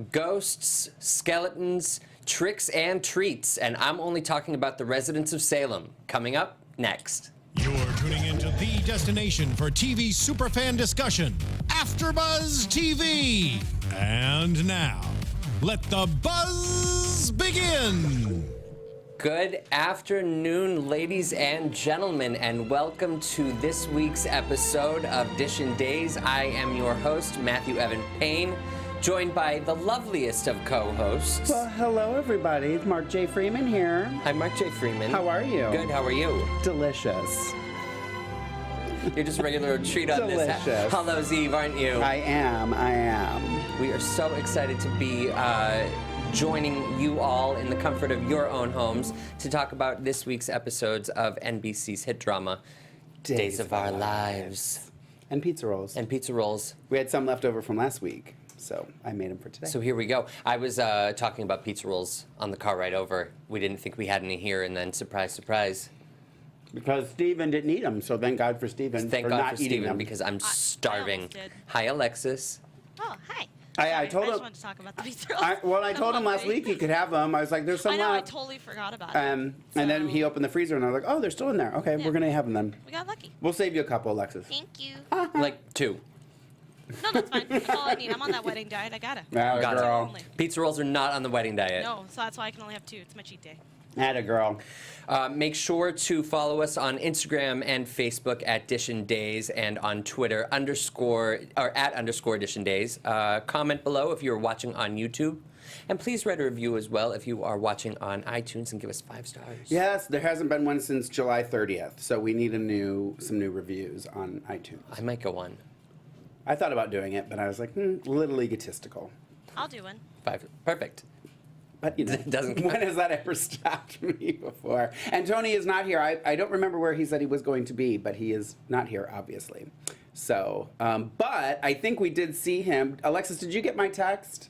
ghosts, skeletons, tricks, and treats. And I'm only talking about the residents of Salem. Coming up next. You're tuning into the destination for TV superfan discussion, AfterBuzz TV. And now, let the buzz begin. Good afternoon, ladies and gentlemen, and welcome to this week's episode of DISHIN Days. I am your host, Matthew Evan Paine, joined by the loveliest of co-hosts. Well, hello, everybody. It's Mark J. Freeman here. I'm Mark J. Freeman. How are you? Good, how are you? Delicious. You're just a regular treat on Delicious. this Hallows Eve, aren't you? I am. We are so excited to be joining you all in the comfort of your own homes to talk about this week's episodes of NBC's hit drama, Days of Our Lives. And pizza rolls. And pizza rolls. We had some left over from last week, so I made them for today. So here we go. I was talking about pizza rolls on the car ride over. We didn't think we had any here, and then surprise, surprise. Because Steven didn't eat them, so thank God for Steven Thank for God not for eating Steven, them. because I'm starving. almost did. Hi, Alexis. Oh, hi. I Sorry, told I him. just wanted to talk about the pizza rolls. I told him last week he could have them. I was like, there's some I know, I left. totally forgot about it. And then he opened the freezer, and I was like, oh, they're still in there. Okay, Yeah. we're going to have them then. We got lucky. We'll save you a couple, Alexis. Thank you. Like two. No, that's fine. That's all I need. I'm on that wedding diet. I gotta. Atta Gotcha. girl. Only. Pizza rolls are not on the wedding diet. No, so that's why I can only have two. It's my cheat day. Atta girl. Make sure to follow us on Instagram and Facebook at DISHIN Days, and on Twitter at _DISHIN Days. Comment below if you're watching on YouTube, and please write a review as well if you are watching on iTunes, and give us 5 stars. Yes, there hasn't been one since July 30th, so we need some new reviews on iTunes. I might go on. I thought about doing it, but I was like, a little egotistical. I'll do one. 5. Perfect. But you know, It doesn't- when has that ever stopped me before? And Tony is not here. I don't remember where he said he was going to be, but he is not here, obviously. So, but I think we did see him. Alexis, did you get my text?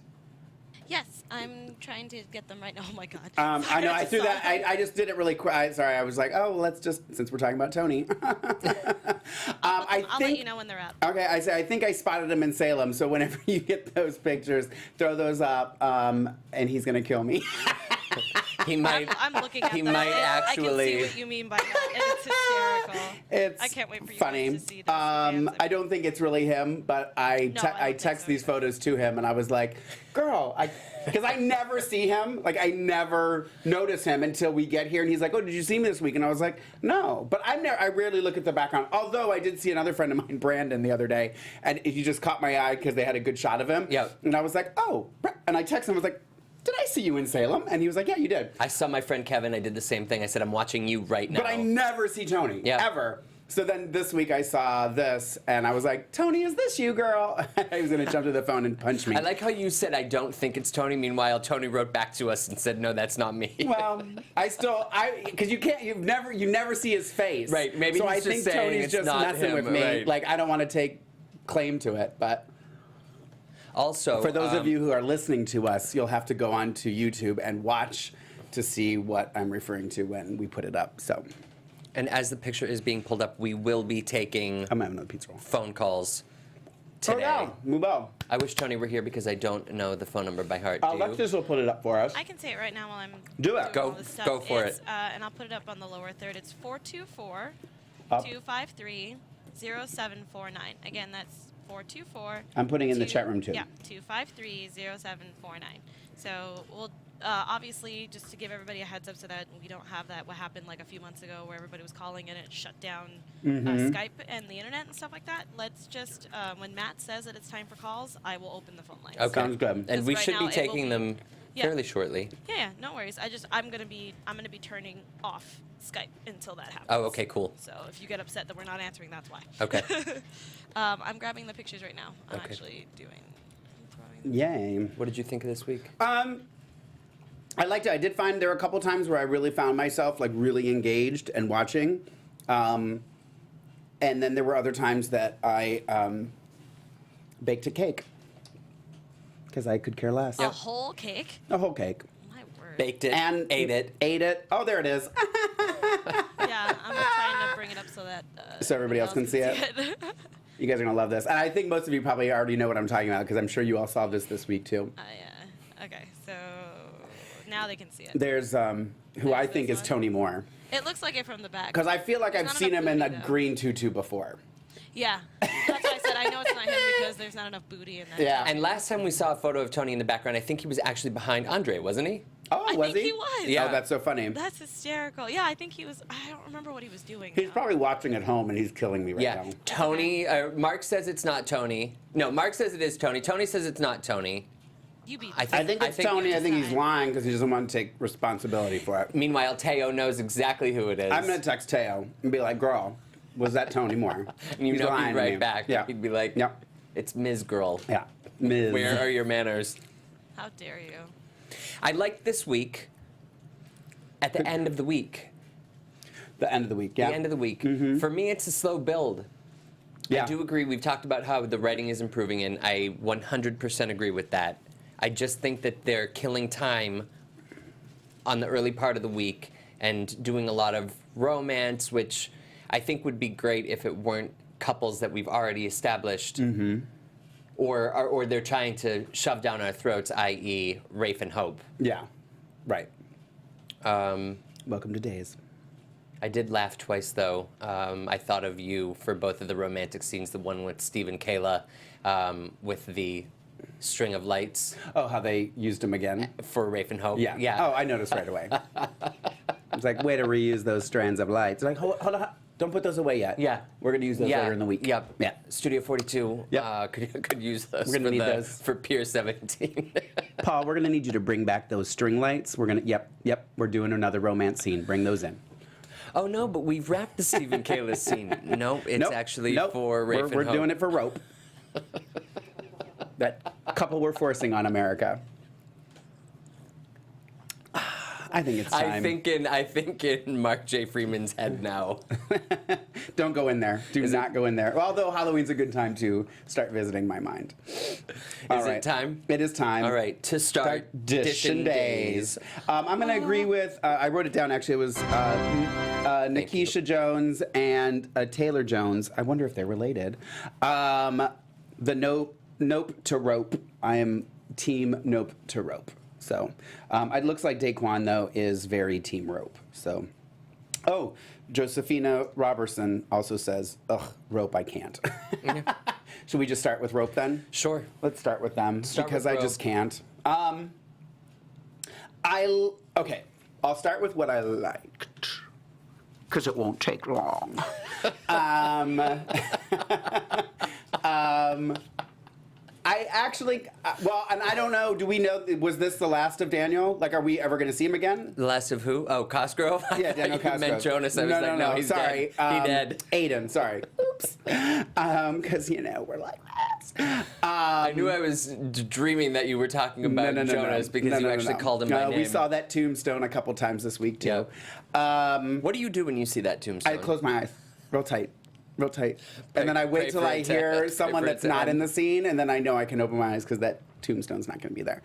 Yes, I'm trying to get them right now. Oh my god. I know, I just threw saw that. I just did it really quick. Sorry, I was like, oh, well, let's just, since we're talking about Tony. I'll let you know when they're out. Okay, I think I spotted him in Salem, so whenever you get those pictures, throw those up, and he's gonna kill me. He might. I'm looking at He them. might I actually. can see what you mean by that, and it's hysterical. It's I can't wait for you funny. guys to see this. Fans. I don't think it's really him, but I No, I don't think text so these either. photos to him, and I was like, girl, because I never see him. Like, I never notice him until we get here, and he's like, oh, did you see me this week? And I was like, no. But I rarely look at the background, although I did see another friend of mine, Brandon, the other day, and he just caught my eye because they had a good shot of him. Yeah. And I was like, oh. And I texted him, I was like, did I see you in Salem? And he was like, yeah, you did. I saw my friend Kevin. I did the same thing. I said, I'm watching you right now. But I never see Tony, Yeah. ever. So then this week I saw this, and I was like, Tony, is this you, girl? He was going to jump to the phone and punch me. I like how you said, I don't think it's Tony. Meanwhile, Tony wrote back to us and said, no, that's not me. Well, because you never see his face. Right, maybe so he's I just think saying Tony's it's just not messing him, with me. right. Like, I don't want to take claim to it, but Also, for those of you who are listening to us, you'll have to go on to YouTube and watch to see what I'm referring to when we put it up. So and as the picture is being pulled up, we will be taking I'm having another pizza roll. phone calls today. Oh, yeah, Mubo. I wish Tony were here because I don't know the phone number by heart. Do you? Alexis will put it up for us. I can say it right now while I'm Do it. doing Go- all this stuff. go for It's, it. And I'll put it up on the lower third. It's 424 Up. 253 0749. Again, that's 424. I'm putting in the chat room, too. Yeah, 253 0749. So we'll obviously, just to give everybody a heads up so that we don't have that what happened like a few months ago where everybody was calling and it shut down Skype and the internet and stuff like that. Let's just when Matt says that it's time for calls, I will open the phone lines. Okay. Sounds good. And Because we right should now be it will taking be- them Yeah. fairly shortly. Yeah, no worries. I'm gonna be turning off Skype until that happens. Oh, okay, cool. So if you get upset that we're not answering, that's why. Okay. I'm grabbing the pictures right now. I'm Okay. actually throwing. Yay. What did you think of this week? I liked it. I did find there were a couple times where I really found myself like really engaged and watching. And then there were other times that I baked a cake because I could care less. A whole cake. A whole cake. My word. Baked it, And ate it. Ate it. Oh, there it is. Yeah, I'm trying to bring it up so that So everybody else can see it? You guys are going to love this. And I think most of you probably already know what I'm talking about because I'm sure you all saw this week too. they can see it. There's who I think is one. Tony Moore. It looks like it from the back. Because I feel like There's I've not seen enough him in a booty, though. green tutu before. Yeah, that's why I said I know it's not him because there's not enough booty in that. Yeah. And last time we saw a photo of Tony in the background, I think he was actually behind Andre, wasn't he? Oh, I was think he? he was. Yeah. Oh, that's so funny. That's hysterical. Yeah, I think he was. I don't remember what he was doing. He's now. probably watching at home and he's killing me right Yeah. now. Tony, Mark says it's not Tony. No, Mark says it is Tony. Tony says it's not Tony. You beat. I I think it's Tony. I think he's lying because he doesn't want to take responsibility for it. Meanwhile, Teo knows exactly who it is. I'm going to text Teo and be like, girl, was that Tony Moore? And you He's know lying he'd to me. write back. Yeah. He'd be like, Yep. it's Ms. Girl. Yeah. Ms. Where are your manners? How dare you? I like this week, at the end of the week. The end of the week, yeah. The end of the week. For me, it's a slow build. Yeah. I do agree. We've talked about how the writing is improving, and I 100% agree with that. I just think that they're killing time on the early part of the week and doing a lot of romance, which I think would be great if it weren't couples that we've already established, or they're trying to shove down our throats, i.e., Rafe and Hope. Yeah. Right. Welcome to Days. I did laugh twice, though. I thought of you for both of the romantic scenes, the one with Steve and Kayla with the string of lights Oh, how they used him again? for Rafe and Hope. Yeah. Oh, I noticed right away. It's like, way to reuse those strands of lights. Like, hold on. Don't put those away yet. Yeah. We're going to use those Yeah. later in the week. Yep. Yeah. Studio 42 Yep. could use those, We're gonna need those. for Pier 17. Paul, we're going to need you to bring back those string lights. We're going to, yep. We're doing another romance scene. Bring those in. Oh, no, but we've wrapped the Steve and Kayla scene. No, it's actually for Rafe and We're Hope. doing it for Rope. That couple we're forcing on America. I think it's time. I think in Mark J. Freeman's head now. Don't go in there. Do not go in there. Although Halloween's a good time to start visiting my mind. Is All it time? It is time. All right, to start Dishin Days. I'm going to agree with, I wrote it down actually, it was Nikisha Jones and Taylor Jones. I wonder if they're related. The Nope to Rope. I am team Nope to Rope. So it looks like Daquan, though, is very team Rope. So, oh, Josephina Robertson also says, ugh, Rope, I can't. Should we just start with Rope then? Sure. Let's start with them because I Rope. just can't. Okay, I'll start with what I liked because it won't take long. I actually, well, and I don't know, do we know, was this the last of Daniel? Like, are we ever going to see him again? The last of who? Oh, Cosgrove? Yeah, Daniel You Cosgrove. meant Jonas. I was no, he's sorry. dead. He dead. Aiden, sorry. Oops. Because, we're like that. I knew I was dreaming that you were talking about Jonas because you actually called him by name. We saw that tombstone a couple times this week, too. What do you do when you see that tombstone? I close my eyes real tight. And then I Pray wait till for I it to- hear pray someone for it that's to not end. in the scene, and then I know I can open my eyes because that tombstone's not going to be there.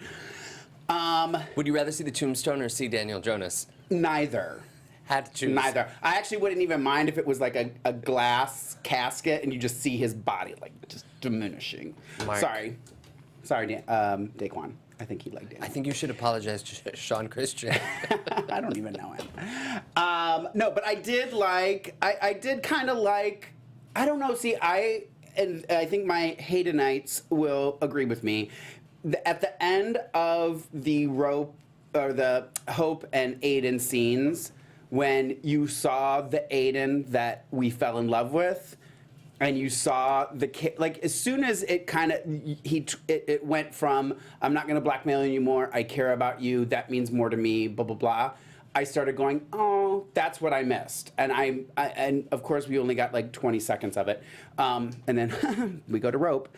Would you rather see the tombstone or see Daniel Jonas? Neither. Had to choose. Neither. I actually wouldn't even mind if it was like a glass casket and you just see his body like just diminishing. Mark. Sorry, Daquan. I think he liked Daniel. I think you should apologize to Sean Christian. I don't even know him. No, but I did like. I did kind of like. I don't know. See, I think my Haydenites will agree with me. At the end of the Rope or the Hope and Aiden scenes, when you saw the Aiden that we fell in love with, and you saw the kid, like as soon as it kind of it went from I'm not going to blackmail you anymore. I care about you. That means more to me. Blah blah blah. I started going, oh, that's what I missed, and and of course we only got like 20 seconds of it, and then we go to Rope.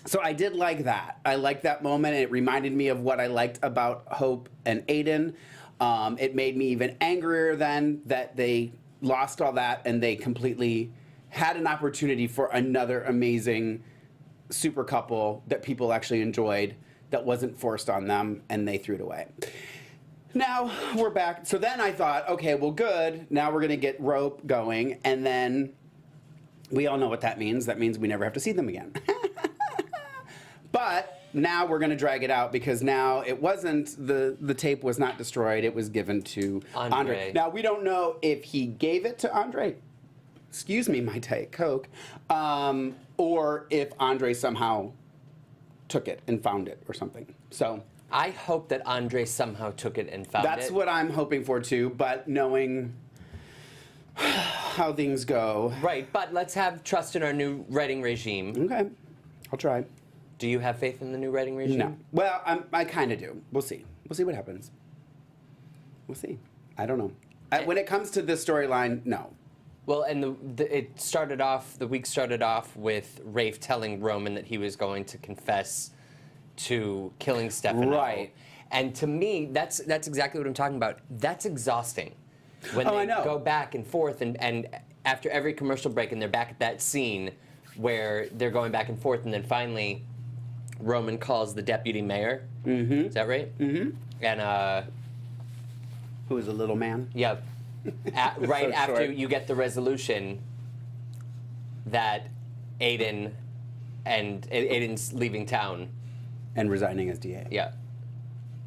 So I did like that. I liked that moment, and it reminded me of what I liked about Hope and Aiden. It made me even angrier then that they lost all that and they completely had an opportunity for another amazing super couple that people actually enjoyed that wasn't forced on them, and they threw it away. Now we're back. So then I thought, okay, well, good. Now we're going to get Rope going, and then we all know what that means. That means we never have to see them again. But now we're going to drag it out because now it wasn't, the tape was not destroyed. It was given to Andre. Now, we don't know if he gave it to Andre. Excuse me, my Diet Coke. Or if Andre somehow took it and found it or something. So I hope that Andre somehow took it and found it. that's what I'm hoping for too, but knowing how things go. Right, but let's have trust in our new writing regime. Okay, I'll try. Do you have faith in the new writing regime? No. Well, I kind of do. We'll see. We'll see what happens. We'll see. I don't know. When it comes to this storyline, no. Well, and the week started off with Rafe telling Roman that he was going to confess to killing Stefano. Right. And to me, that's exactly what I'm talking about. That's exhausting. When I they know. go back and forth, and after every commercial break, and they're back at that scene where they're going back and forth, and then finally Roman calls the deputy mayor. Mm-hmm. Is that right? Mm-hmm. And Who is a little man? yeah. Right So after short. you get the resolution that Aiden's leaving town. And resigning as DA. Yeah.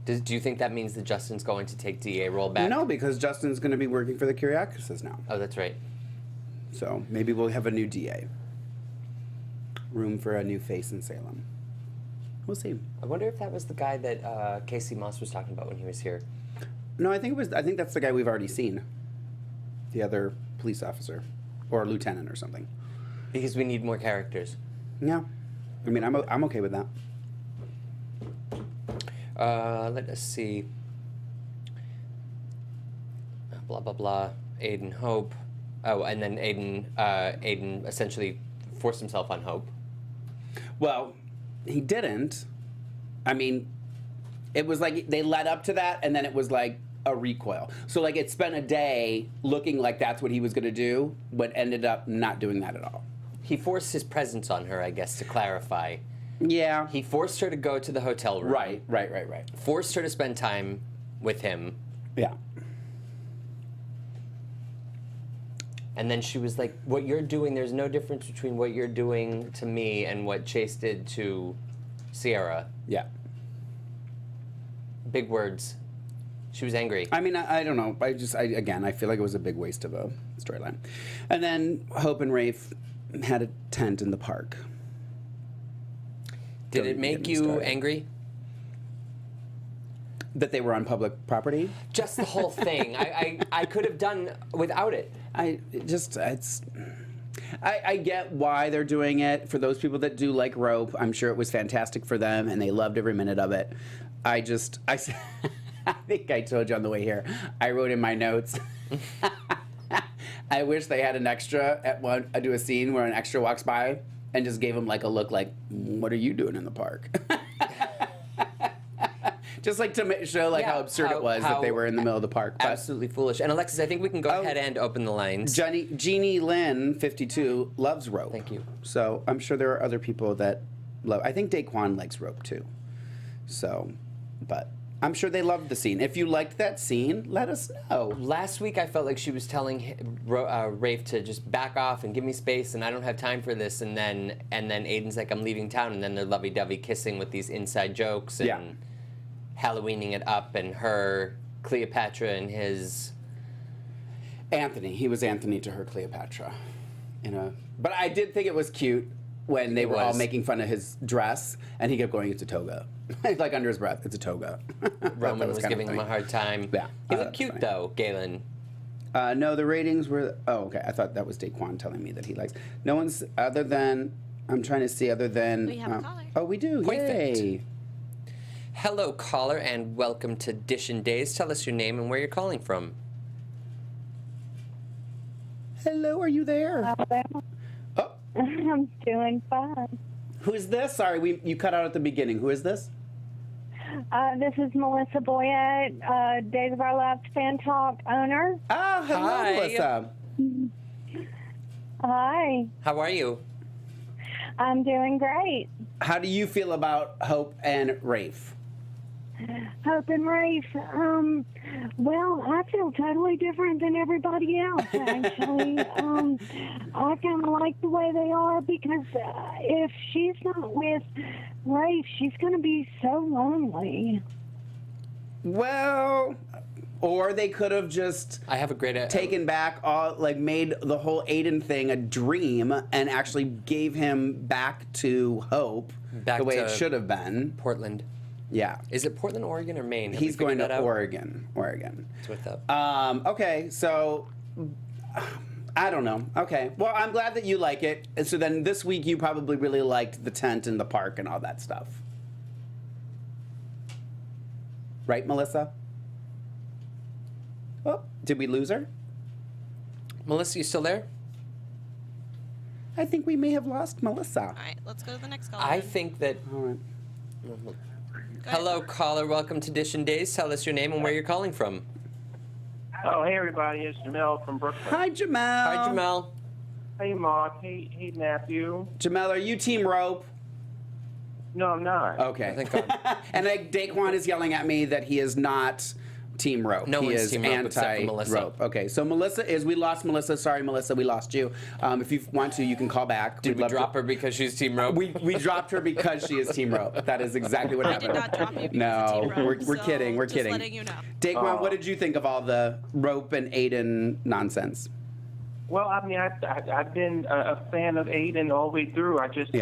Do you think that means that Justin's going to take DA role back? No, because Justin's going to be working for the Kyriakis now. Oh, that's right. So maybe we'll have a new DA. Room for a new face in Salem. We'll see. I wonder if that was the guy that Casey Moss was talking about when he was here. No, I think that's the guy we've already seen. The other police officer, or lieutenant or something. Because we need more characters. Yeah, I mean, I'm okay with that. Let us see. Blah blah blah. Aiden Hope. Oh, and then Aiden essentially forced himself on Hope. Well, he didn't. I mean, it was like they led up to that, and then it was like a recoil. So like it spent a day looking like that's what he was going to do, but ended up not doing that at all. He forced his presence on her, I guess, to clarify. Yeah. He forced her to go to the hotel room. Right. Forced her to spend time with him. Yeah. And then she was like, what you're doing, there's no difference between what you're doing to me and what Chase did to Sierra. Yeah. Big words. She was angry. I mean, I don't know. I feel like it was a big waste of a storyline. And then Hope and Rafe had a tent in the park. Did Don't it make get me you started. angry? That they were on public property? Just the whole thing. I could have done without it. I get why they're doing it. For those people that do like rope, I'm sure it was fantastic for them, and they loved every minute of it. I think I told you on the way here, I wrote in my notes, I wish they had an extra I do a scene where an extra walks by and just gave him like a look like, what are you doing in the park? Just like to show like how absurd it was that they were in the middle of the park. But Absolutely foolish. And Alexis, I think we can go ahead and open the lines. Jeannie Lynn, 52, loves rope. Thank you. So I'm sure there are other people that love. I think Daquan likes rope too. So, but I'm sure they loved the scene. If you liked that scene, let us know. Last week, I felt like she was telling Rafe to just back off and give me space, and I don't have time for this. And then Aiden's like, I'm leaving town, and then they're lovey-dovey kissing with these inside jokes and Halloweening it up, and her, Cleopatra, and his Anthony. He was Anthony to her Cleopatra. But I did think it was cute when they were all making fun of his dress, and he kept going, it's a toga. Like under his breath, it's a toga. Roman was giving him a hard time. Yeah. He looked cute, though, Galen. No, the ratings were... Oh, okay. I thought that was Daquan telling me that he likes... No one's... Other than... I'm trying to see other than... We have a caller. Oh, we do. Perfect. Yay. Hello, caller, and welcome to DISHIN Days. Tell us your name and where you're calling from. Hello, are you there? Alabama. Oh, I'm doing fine. who is this? Sorry, you cut out at the beginning. Who is this? This is Melissa Boyette, Days of Our Lives Fan Talk owner. Oh, hello, Hi. Melissa. Hi, How are you? I'm doing great. How do you feel about Hope and Rafe? Hope and Rafe. Well, I feel totally different than everybody else, actually. I kind of like the way they are because if she's not with Rafe, she's going to be so lonely. Well, or they could have just I have a great taken back all, like made the whole Aiden thing a dream and actually gave him back to Hope Back the way it to should have been. Portland. Yeah. Is it Portland, Oregon, or Maine? Have He's we figured going that to out? Oregon. It's with that. Okay, so I don't know. Okay, well, I'm glad that you like it. And so then this week you probably really liked the tent and the park and all that stuff. Right, Melissa? Oh, did we lose her? Melissa, you still there? I think we may have lost Melissa. All right, let's go to the next caller. I then. think that. All right. Go ahead. Hello, caller. Welcome to Dishin Days. Tell us your name and where you're calling from. Oh, hey everybody, it's Jamel from Brooklyn. Hi, Jamel. Hi, Jamel. Hey Mark, hey Matthew. Jamel, are you Team Rope? No, I'm not. Okay. Thank God. And like Daquan is yelling at me that he is not Team Rope. No he one's is Team Rope except for Melissa. anti-rope. Okay, so Melissa is. We lost Melissa. Sorry, Melissa, we lost you. If you want to, you can call back. Did We'd we love drop to- her because she's Team Rope? We dropped her because she is Team Rope. That is exactly what I happened. did not drop you because No, of Team Rope, we're so kidding. We're just kidding. letting you know. Daquan, what did you think of all the Rope and Aiden nonsense? Well, I mean, I've been a fan of Aiden all the way through. I just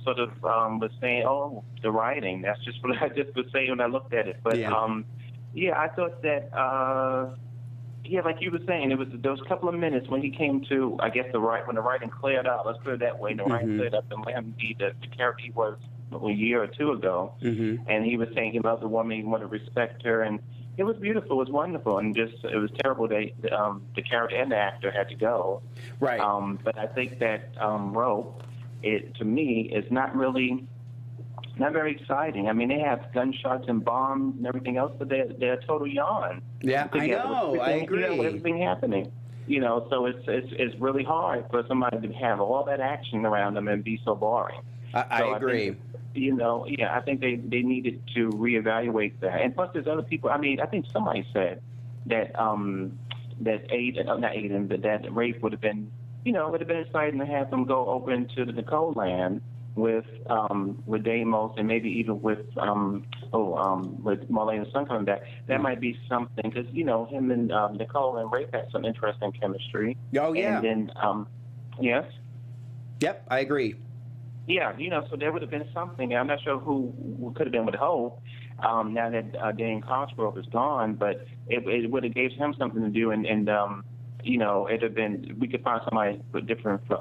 sort of was saying, oh, the writing. That's just what I just was saying when I looked at it. But Yeah. I thought that like you were saying, it was those couple of minutes when he came to, I guess when the writing cleared up. Let's put it that way. The writing cleared up, and Lamb, the character he was a year or two ago, and he was saying he loved the woman, he wanted to respect her, and it was beautiful, it was wonderful, and just it was terrible that the character and the actor had to go. Right. But I think that Rope, it to me is not very exciting. I mean, they have gunshots and bombs and everything else, but they're a total yawn. Yeah, I together. know. I Everything, agree. with everything happening. So it's really hard for somebody to have all that action around them and be so boring. I agree. I think they needed to reevaluate that. And plus, there's other people. I mean, I think somebody said that that Rafe would have been, exciting to have them go over into the Nicole land with Deimos and maybe even with Marlene and Son coming back. That might be something because him and Nicole and Rafe had some interesting chemistry. Oh yeah. And then yes. Yep, I agree. Yeah, so there would have been something. I'm not sure who could have been with Hope now that Dane Cosgrove is gone, but it would have gave him something to do, and it'd have been, we could find somebody different for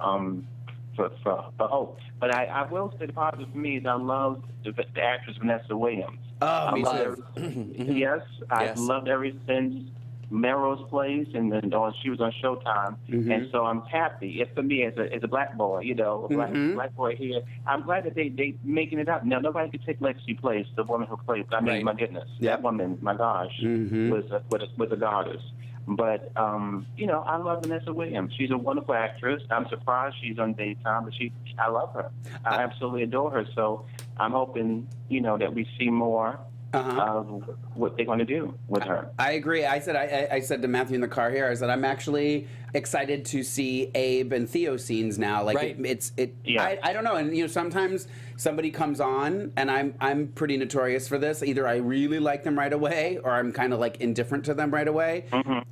Hope. But I will say the positive for me is I love the actress Vanessa Williams. Oh, me too. Yes, I've loved ever since Melrose Place, and then she was on Showtime, and so I'm happy. It's for me as a black boy, black boy here. I'm glad that they making it up. Now nobody could take Lexi Place, the woman who played. I mean, my goodness, that woman, my gosh, was a goddess. But I love Vanessa Williams. She's a wonderful actress. I'm surprised she's on daytime, but I love her. I absolutely adore her. So I'm hoping that we see more of what they're going to do with her. I agree. I said to Matthew in the car here, I said I'm actually excited to see Abe and Theo scenes now. Like I don't know. And sometimes somebody comes on, and I'm pretty notorious for this. Either I really like them right away, or I'm kind of like indifferent to them right away.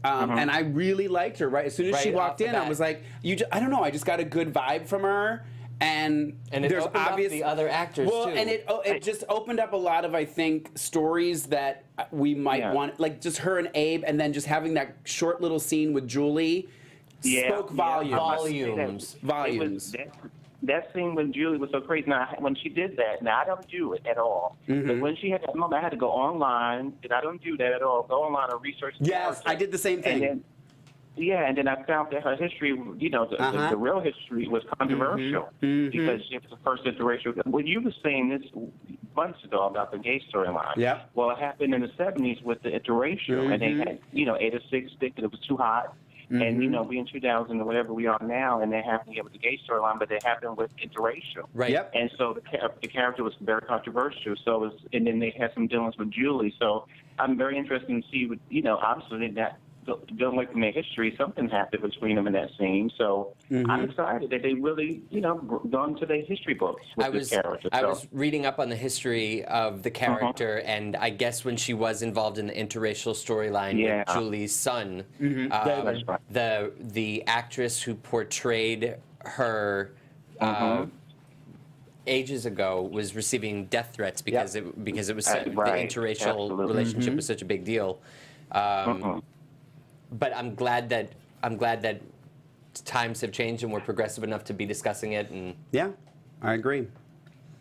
And I really liked her as soon as she walked in. I was like, I don't know. I just got a good vibe from her. And it there's opened up the other actors too. And it just opened up a lot of, I think, stories that we might want, like just her and Abe, and then just having that short little scene with Julie spoke volumes. Volumes. That scene with Julie was so crazy. Now, when she did that, now I don't do it at all. But when she had that moment, I had to go online, and I don't do that at all. Go online and research. Yes, I did the same thing. And then I found that her history, the real history was controversial because she was the first interracial. Well, you were saying this months ago about the gay storyline. Yeah. Well, it happened in the 70s with the interracial, and they had, 8 or 6 think that it was too hot. And, we in 2000 or whatever we are now, and they happened with the gay storyline, but they happened with interracial. Right. Yep. And so the character was very controversial. So and then they had some dealings with Julie. So I'm very interested to see, obviously that dealing with their history, something happened between them in that scene. So I'm excited that they really, gone to their history books with this character. I was reading up on the history of the character, and I guess when she was involved in the interracial storyline with Julie's son, That's right. the actress who portrayed her ages ago was receiving death threats because it was Right. the interracial Absolutely. relationship was such a big deal. But I'm glad that times have changed and we're progressive enough to be discussing it. And Yeah, I agree.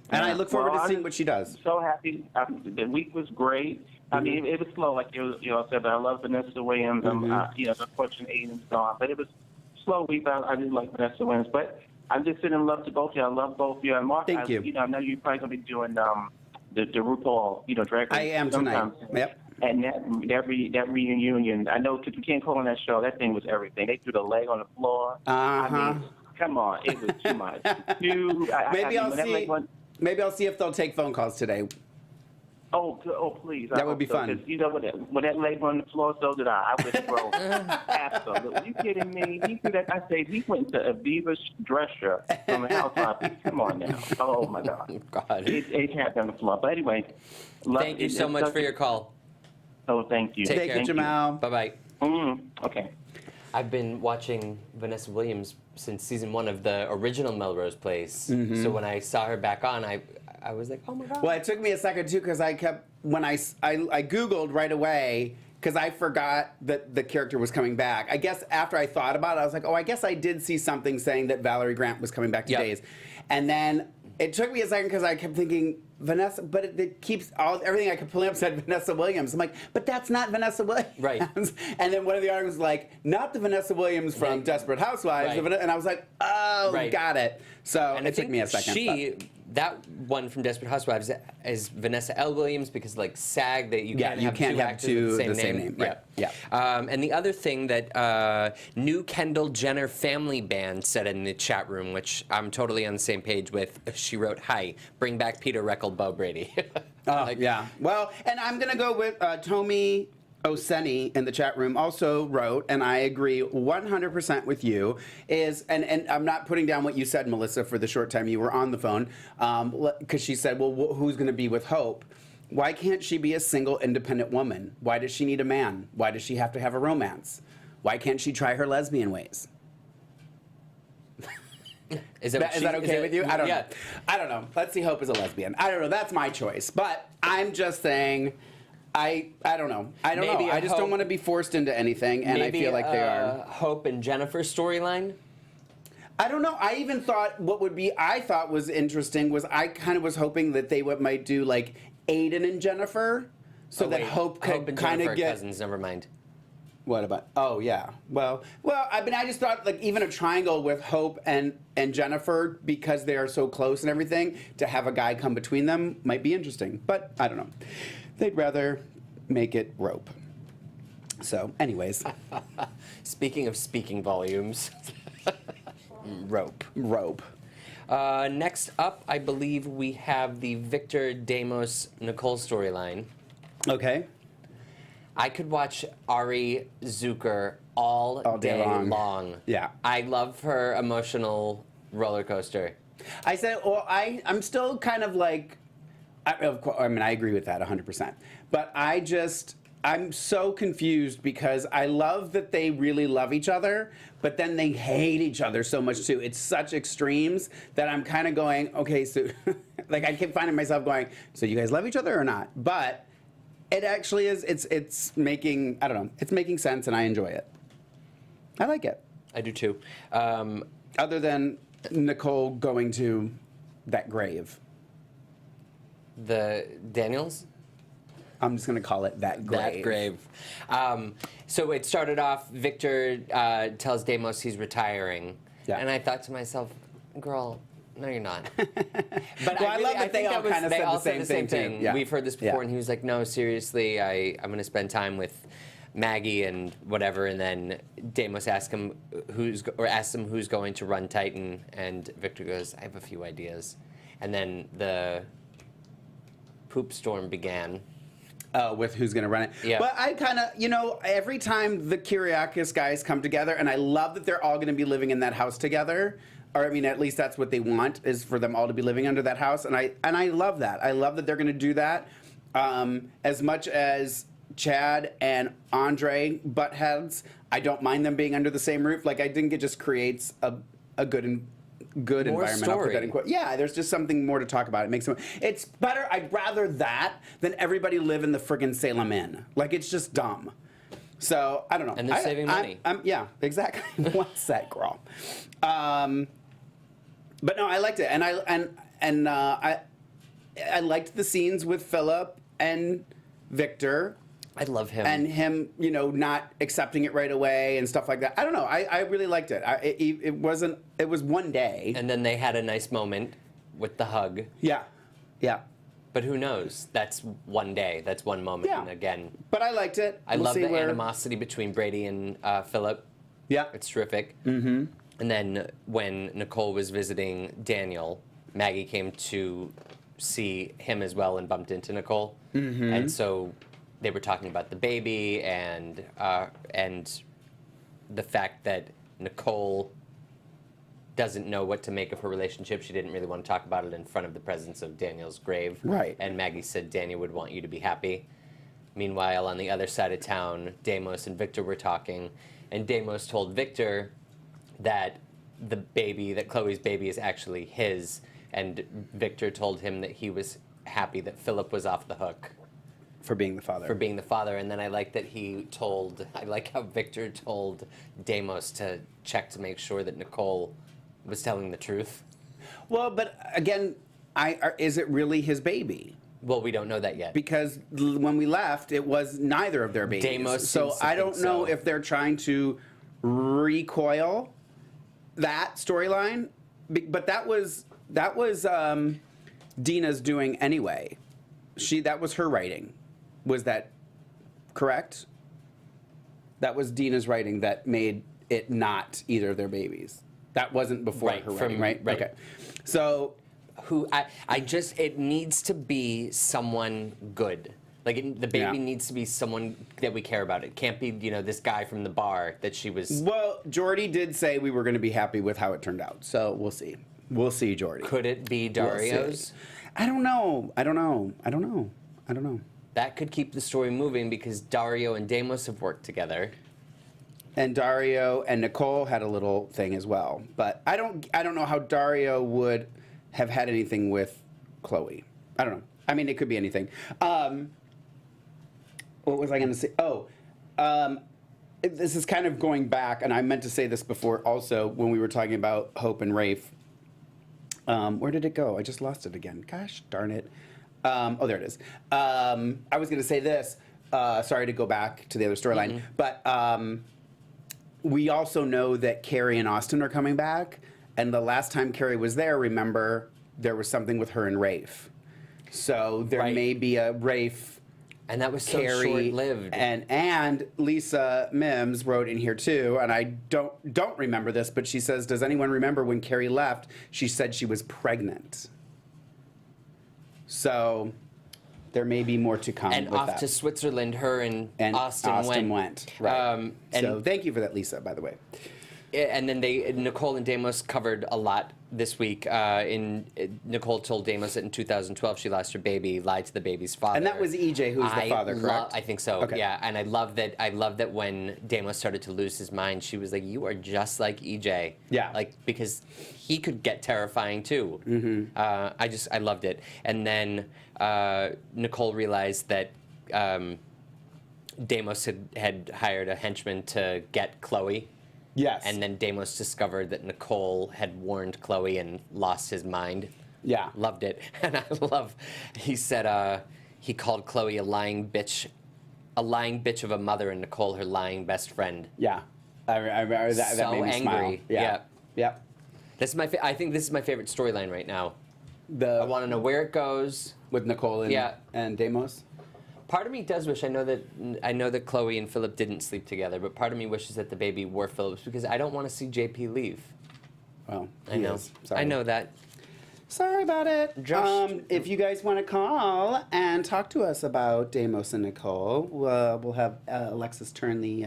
And I look forward to seeing what she does. So happy. The week was great. I mean, it was slow, like you said, but I love Vanessa Williams. Unfortunately, Aiden's gone, but it was a slow week. I didn't like Vanessa Williams, but I'm just sending love to both of you. I love both of you. And Mark, Thank you. I know you're probably going to be doing the RuPaul, drag race. I am tonight. sometime. Yep. And that reunion, I know because we can't call on that show. That thing was everything. They threw the leg on the floor. I mean, come on, it was too much. Maybe I'll see if they'll take phone calls today. Oh, please. That would be fun. 'Cause, when that leg on the floor, so did I. I was broke. Absolutely. You kidding me? He threw that. I said, he went to Aviva's dresser from the house. Come on now. Oh, my God. God. It happened on the floor. But anyway. Thank you so much for your call. Oh, thank you. Take Thank care. you, Jamal. Bye-bye. Okay. I've been watching Vanessa Williams since season 1 of the original Melrose Place. So when I saw her back on, I was like, oh my God. Well, it took me a second too because I Googled right away because I forgot that the character was coming back. I guess after I thought about it, I was like, oh, I guess I did see something saying that Valerie Grant was coming back to Days. And then it took me a second because I kept thinking Vanessa, but it keeps everything I could pull up said Vanessa Williams. I'm like, but that's not Vanessa Williams. Right. And then one of the articles was like, not the Vanessa Williams from Desperate Housewives. Right. And I was like, oh, got it. So And it took me a second. That one from Desperate Housewives is Vanessa L. Williams because like SAG that you can't have two actors with the same name. Right. Yeah. And the other thing that new Kendall Jenner family band said in the chat room, which I'm totally on the same page with, she wrote, "Hi, bring back Peter Reckle, Bo Brady." Yeah. Well, and I'm going to go with Tomi Oseni in the chat room also wrote, and I agree 100% with you, and I'm not putting down what you said, Melissa, for the short time you were on the phone, because she said, well, who's going to be with Hope? Why can't she be a single, independent woman? Why does she need a man? Why does she have to have a romance? Why can't she try her lesbian ways? Is that okay with you? I don't know. I don't know. Let's see Hope is a lesbian. I don't know. That's my choice. But I'm just saying, I don't know. I don't know. I just don't want to be forced into anything, and I feel like they are. Hope and Jennifer storyline? I don't know. I even thought I thought was interesting was I kind of was hoping that they might do like Aiden and Jennifer, so that Hope could kind of get cousins. Never mind. What about? Oh yeah. Well. I mean, I just thought like even a triangle with Hope and Jennifer because they are so close and everything to have a guy come between them might be interesting. But I don't know. They'd rather make it rope. So, anyways. Speaking of speaking volumes, rope. Next up, I believe we have the Victor Damos Nicole storyline. Okay. I could watch Ari Zucker all day long. Yeah. I love her emotional roller coaster. I said, well, I'm still kind of like, I mean, I agree with that 100%. But I'm so confused because I love that they really love each other, but then they hate each other so much too. It's such extremes that I'm kind of going, okay, so, like I keep finding myself going, so you guys love each other or not? But it actually is, it's making, I don't know, it's making sense and I enjoy it. I like it. I do too. Other than Nicole going to that grave. The Daniels? I'm just going to call it that grave. That grave. So it started off, Victor tells Damos he's retiring. Yeah. And I thought to myself, girl, no, you're not. But I love that they all kind of said the same thing. Yeah. We've heard this before, and he was like, no, seriously, I'm going to spend time with Maggie and whatever, and then Deimos asks him who's going to run Titan, and Victor goes, I have a few ideas. And then the poop storm began. With who's going to run it. Yeah. But I kind of, every time the Kyriakis guys come together, and I love that they're all going to be living in that house together, or I mean, at least that's what they want, is for them all to be living under that house, and I love that. I love that they're going to do that. As much as Chad and Andre butt heads, I don't mind them being under the same roof. Like, I think it just creates a good More environment. I'll put that in story. quote. Yeah, there's just something more to talk about. It makes it's better. I'd rather that than everybody live in the friggin' Salem Inn. Like, it's just dumb. So I don't know. And they're saving money. Yeah, exactly. Well said, girl. But no, I liked it, and I liked the scenes with Philip and Victor. I love him. And him, not accepting it right away and stuff like that. I don't know. I really liked it. It was one day. And then they had a nice moment with the hug. Yeah. Yeah. But who knows? That's one day. That's one moment. Yeah. And again, But I liked it. I love the animosity between Brady and Philip. Yeah. It's terrific. Mm-hmm. And then when Nicole was visiting Daniel, Maggie came to see him as well and bumped into Nicole. Mm-hmm. And so they were talking about the baby and the fact that Nicole doesn't know what to make of her relationship. She didn't really want to talk about it in front of the presence of Daniel's grave. Right. And Maggie said Daniel would want you to be happy. Meanwhile, on the other side of town, Deimos and Victor were talking, and Deimos told Victor that that Chloe's baby is actually his, and Victor told him that he was happy that Philip was off the hook. For being the father. And then I like how Victor told Deimos to check to make sure that Nicole was telling the truth. Well, but again, is it really his baby? Well, we don't know that yet. Because when we left, it was neither of their babies. Deimos so seems to I don't think know so. if they're trying to recoil that storyline. But that was Dina's doing anyway. That was her writing. Was that correct? That was Dina's writing that made it not either of their babies. That wasn't before her writing, right? Right. Okay. So it needs to be someone good. Like, the baby needs to be someone that we care about. It can't be, this guy from the bar that she was... Well, Jordy did say we were going to be happy with how it turned out. So we'll see. We'll see, Jordy. Could it be Dario's? I don't know. That could keep the story moving because Dario and Deimos have worked together. And Dario and Nicole had a little thing as well. But I don't know how Dario would have had anything with Chloe. I don't know. I mean, it could be anything. What was I going to say? This is kind of going back, and I meant to say this before also when we were talking about Hope and Rafe. Where did it go? I just lost it again. Gosh darn it. There it is. I was going to say this. Sorry to go back to the other storyline. But we also know that Carrie and Austin are coming back. And the last time Carrie was there, remember, there was something with her and Rafe. So there may be a Rafe... And that was so Carrie, short-lived. And Lisa Mims wrote in here too, and I don't remember this, but she says, does anyone remember when Carrie left, she said she was pregnant. So there may be more to come And with off that. to Switzerland, her and Austin went. Right. And so thank you for that, Lisa, by the way. And then Nicole and Deimos covered a lot this week. Nicole told Deimos that in 2012 she lost her baby, lied to the baby's father. And that was EJ who's the father, correct? I think so. Okay. Yeah, and I love that when Deimos started to lose his mind, she was like, "You are just like EJ." Yeah. Like, because he could get terrifying too. Mm-hmm. I loved it. And then Nicole realized that Deimos had hired a henchman to get Chloe. Yes. And then Deimos discovered that Nicole had warned Chloe and lost his mind. Yeah. Loved it. And he said he called Chloe a lying bitch of a mother, and Nicole her lying best friend. Yeah. I that So made me angry. smile. Yeah. Yeah. I think this is my favorite storyline right now. I want to know where it goes. With Nicole and Deimos? Part of me does wish, I know that Chloe and Philip didn't sleep together, but part of me wishes that the baby were Philip's because I don't want to see JP leave. Well, I know. Sorry. I know that. Sorry about it. Josh. If you guys want to call and talk to us about Deimos and Nicole, we'll have Alexis turn the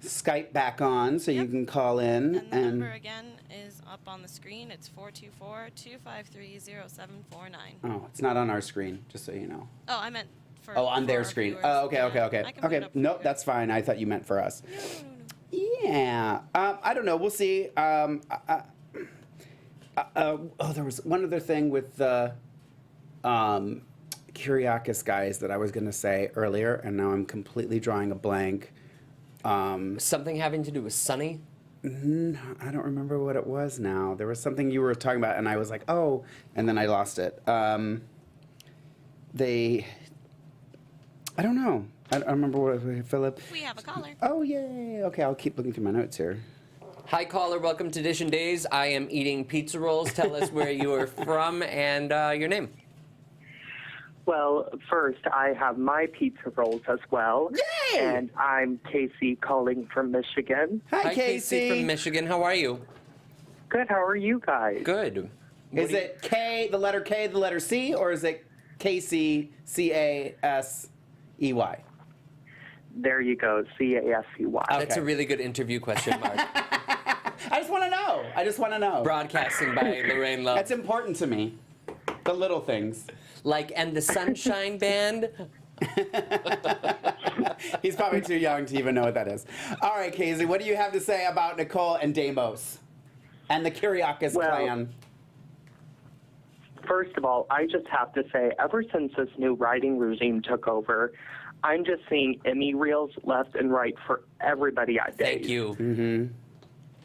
Skype back on so you can call in. And the number again is up on the screen. It's 424-253-0749. Oh, it's not on our screen, just so you know. Oh, I meant for. Oh, on for their our screen. viewers. Oh, okay. Yeah, I can put it Okay, up for nope, you. that's fine. I thought you meant for us. No. Yeah. I don't know. We'll see. There was one other thing with the Kyriakis guys that I was going to say earlier, and now I'm completely drawing a blank. Something having to do with Sunny? I don't remember what it was now. There was something you were talking about, and I was like, oh, and then I lost it. I don't know. I don't remember what it was, Philip. We have a caller. Oh, yay. Okay, I'll keep looking through my notes here. Hi, caller. Welcome to Dishin Days. I am eating pizza rolls. Tell us where you are from and your name. Well, first, I have my pizza rolls as well. Yay! And I'm Casey calling from Michigan. Hi, Casey from Michigan. How are you? Good, how are you guys? Good. Is it K, the letter C, or is it Casey, C-A-S-E-Y? There you go, C-A-S-E-Y. Okay. That's a really good interview question, Mark. I just want to know. Broadcasting by Lorraine Love. That's important to me. The little things. Like, and the Sunshine Band. He's probably too young to even know what that is. All right, Casey, what do you have to say about Nicole and Deimos and the Kyriakis clan? First of all, I just have to say, ever since this new writing regime took over, I'm just seeing Emmy reels left and right for everybody at Days. Thank you. Mm-hmm.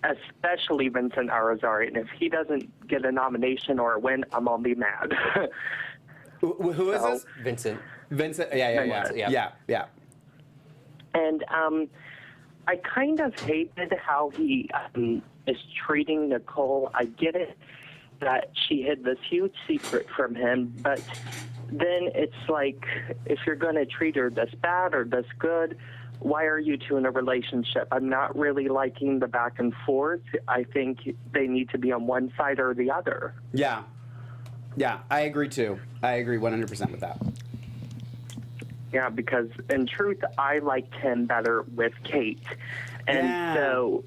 Especially Vincent Arizari. And if he doesn't get a nomination or a win, I'm going to be mad. Who is this? Vincent. Vincent. Yeah. And I kind of hated how he is treating Nicole. I get it that she hid this huge secret from him, but then it's like, if you're going to treat her this bad or this good, why are you two in a relationship? I'm not really liking the back and forth. I think they need to be on one side or the other. Yeah, I agree too. I agree 100% with that. Yeah, because in truth, I liked him better with Kate. And so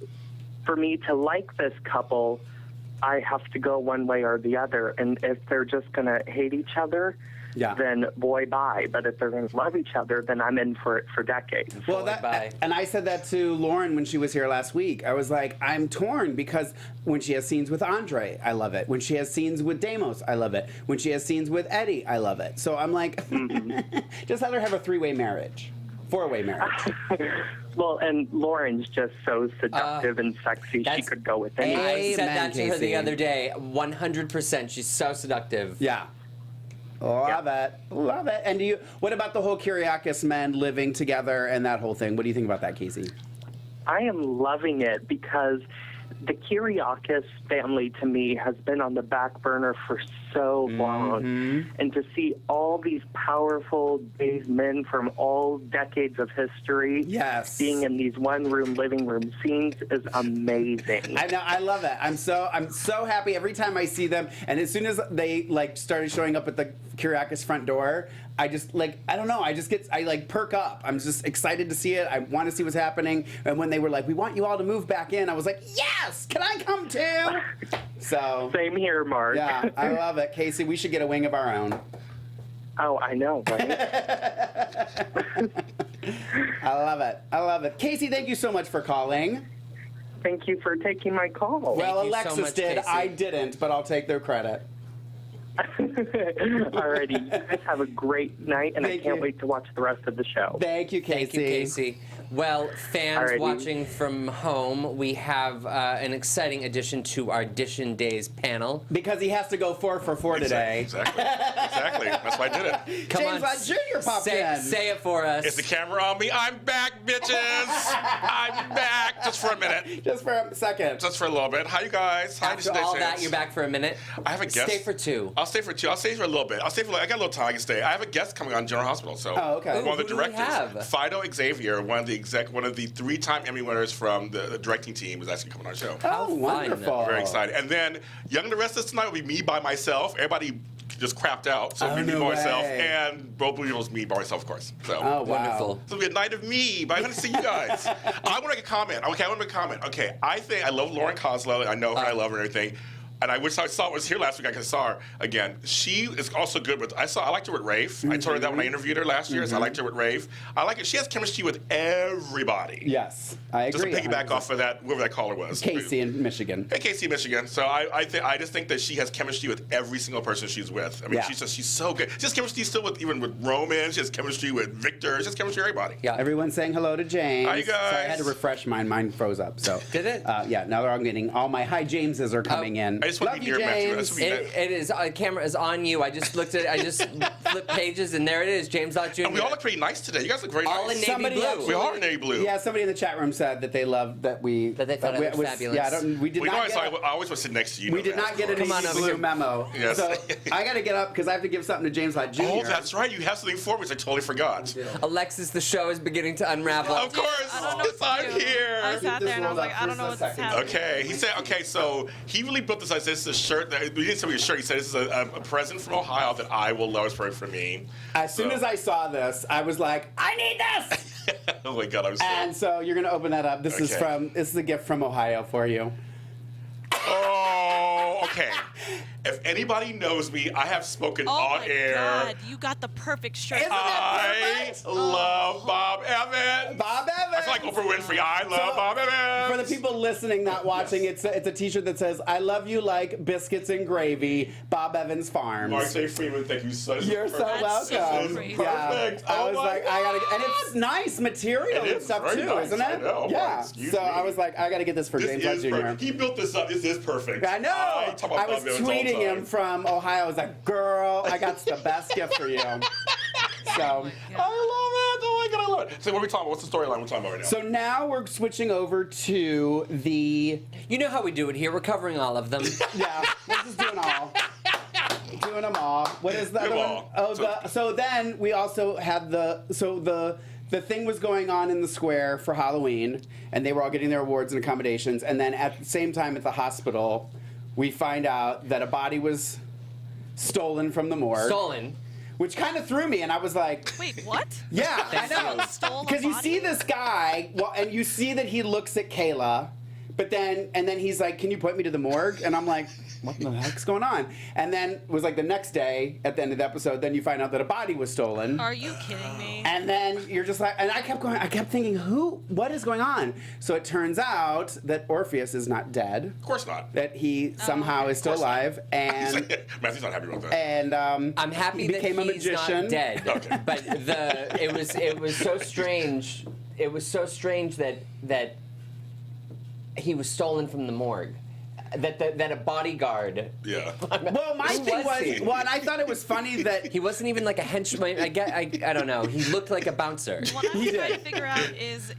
for me to like this couple, I have to go one way or the other. And if they're just going to hate each other, then boy, bye. But if they're going to love each other, then I'm in for it for decades. Well, and I said that to Lauren when she was here last week. I was like, I'm torn because when she has scenes with Andre, I love it. When she has scenes with Deimos, I love it. When she has scenes with Eddie, I love it. So I'm like, just let her have a 3-way marriage, 4-way marriage. Well, and Lauren's just so seductive and sexy. She could go with anyone. I said that to her Casey. the other day. 100%. She's so seductive. Yeah. Love it. And what about the whole Kyriakis men living together and that whole thing? What do you think about that, Casey? I am loving it because the Kyriakis family, to me, has been on the back burner for so long. And to see all these powerful Days men from all decades of history being in these one-room living room scenes is amazing. I know, I love it. I'm so happy every time I see them. And as soon as they started showing up at the Kyriakis front door, I just I don't know, I perk up. I'm just excited to see it. I want to see what's happening. And when they were like, we want you all to move back in, I was like, yes, can I come too? So same here, Mark. Yeah, I love it. Casey, we should get a wing of our own. Oh, I know, right? I love it. Casey, thank you so much for calling. Thank you for taking my call. Well, Thank you so Alexis much, did. Casey. I didn't, but I'll take their credit. Alrighty, you guys have a great night, and I can't wait to watch the rest of the show. Thank you, Casey. Thank you, Casey. Well, fans Alrighty. watching from home, we have an exciting addition to our DISHIN Days panel. Because he has to go 4 for 4 today. Exactly. Exactly. That's why I did it. Come James on, Lott Jr. popped in. say it for us. Is the camera on me? I'm back, bitches. I'm back. Just for a minute. Just for a second. Just for a little bit. Hi, you guys. Hi, After DISHIN Days all that, fans. you're back for a minute. I have a guest. Stay for 2. I'll stay for 2. I'll stay for a little bit. I got a little time I can stay. I have a guest coming on General Hospital. So Oh, okay. one of the Who do we directors, have? Fido Xavier, one of the 3-time Emmy winners from the directing team, is actually coming on our show. Oh, fun. wonderful. Very excited. And then Young and the Restless tonight will be me by myself. Everybody just crapped out, so Oh, me no by myself, way. and Bo Blue's me by myself, of course. So. Oh, wow. Wonderful. So it'll be a night of me, but I'm going to see you guys. I want to make a comment. Okay, I want to make a comment. Okay, I love Lauren Koslow. I know her. I love her and everything. And I wish I was here last week. I could saw her again. She is also good with. I liked her with Rafe. I told her that when I interviewed her last year. So I liked her with Rafe. I like it. She has chemistry with everybody. Yes, I agree. Just to piggyback 100%. off of that, whoever that caller was. Casey in Michigan. Hey, Casey, Michigan. So I just think that she has chemistry with every single person she's with. I mean, Yeah. she's so good. She has chemistry still even with Roman. She has chemistry with Victor. She has chemistry with everybody. Yeah. Everyone's saying hello to James. Hi, you guys. So I had to refresh mine. Mine froze up. So Did it? Yeah. Now I'm getting all my hi Jameses are coming in. I just want to Love be you, near Matthew. James. That's what we did. It is. Camera is on you. I just looked at. I just flipped pages, and there it is. James Lott Jr. And we all look pretty nice today. You guys look very All nice. in navy Somebody blue. actually- We are navy blue. Yeah, somebody in the chat room said that they loved that we. That they thought it looked fabulous. Yeah, we did We know not get. I always want to sit next to you. We know did that, not of get a course. Come on navy over blue here. memo. Yes. So I got to get up because I have to give something to James Lott Jr. Oh, that's right. You have something for me, which I totally forgot. Alexis, the show is beginning to unravel. Of course. I don't know Yes, what to I'm do. I here. sat there and I was like, I don't know First what's a second. happening. Okay, he said, okay, so he really built this. I said, this is a shirt. We didn't say it was a shirt. He said, this is a present from Ohio that I will love for me. As soon So- as I saw this, I was like, I need this. Oh my God, I'm so. And so you're gonna open that up. This is Okay. this is a gift from Ohio for you. Oh, okay. If anybody knows me, I have spoken Oh on my air. God, you got the perfect shirt. Isn't that I perfect? love Bob Evans. Bob Evans. I feel like Oprah Winfrey. I love So, Bob Evans. For the people listening, not watching, it's a T-shirt that says "I love you like biscuits and gravy." Bob Evans Farms. Mark Freeman, thank you so much. You're so That's so welcome. crazy. Perfect. I Oh was my like, I gotta, and God. it's nice material It and is stuff very too, nice. isn't I it? know. Yeah. Excuse So me. I was like, I gotta get this for This James Lott is Jr. perfect. He built this up. This is perfect. I know. talk about I was Bob Evans all the tweeting him time. from Ohio. I was like, girl, I got the best gift for you. So. I love it. Oh my God, I love it. So what are we talking about? What's the storyline we're talking about right now? So now we're switching over to the You know how we do it here. We're covering all of them. yeah. We're just doing all. Doing them all. What is the Do other them one? all. Oh, so then we also had the thing was going on in the square for Halloween, and they were all getting their awards and accommodations. And then at the same time at the hospital, we find out that a body was stolen from the morgue. Stolen. Which kind of threw me, and I was like, Wait, what? yeah, I Someone know. stole a Because you body? see this guy, well, and you see that he looks at Kayla, but then he's like, "Can you point me to the morgue?" And I'm like, "What the heck's going on?" And then it was like the next day, at the end of the episode, then you find out that a body was stolen. Are you kidding me? And then you're just like, and I kept thinking, what is going on? So it turns out that Orpheus is not dead, of course not. that he somehow is still Of course not. alive, and Matthew's not happy about that. and I'm happy he that became a he's magician. not dead. Okay. But it was so strange. It was so strange that he was stolen from the morgue. That a bodyguard. Yeah. Well, my Who thing was he? was, well, and I thought it was funny that He wasn't even like a henchman. I don't know. He looked like a bouncer. What I'm He trying to did. figure out is,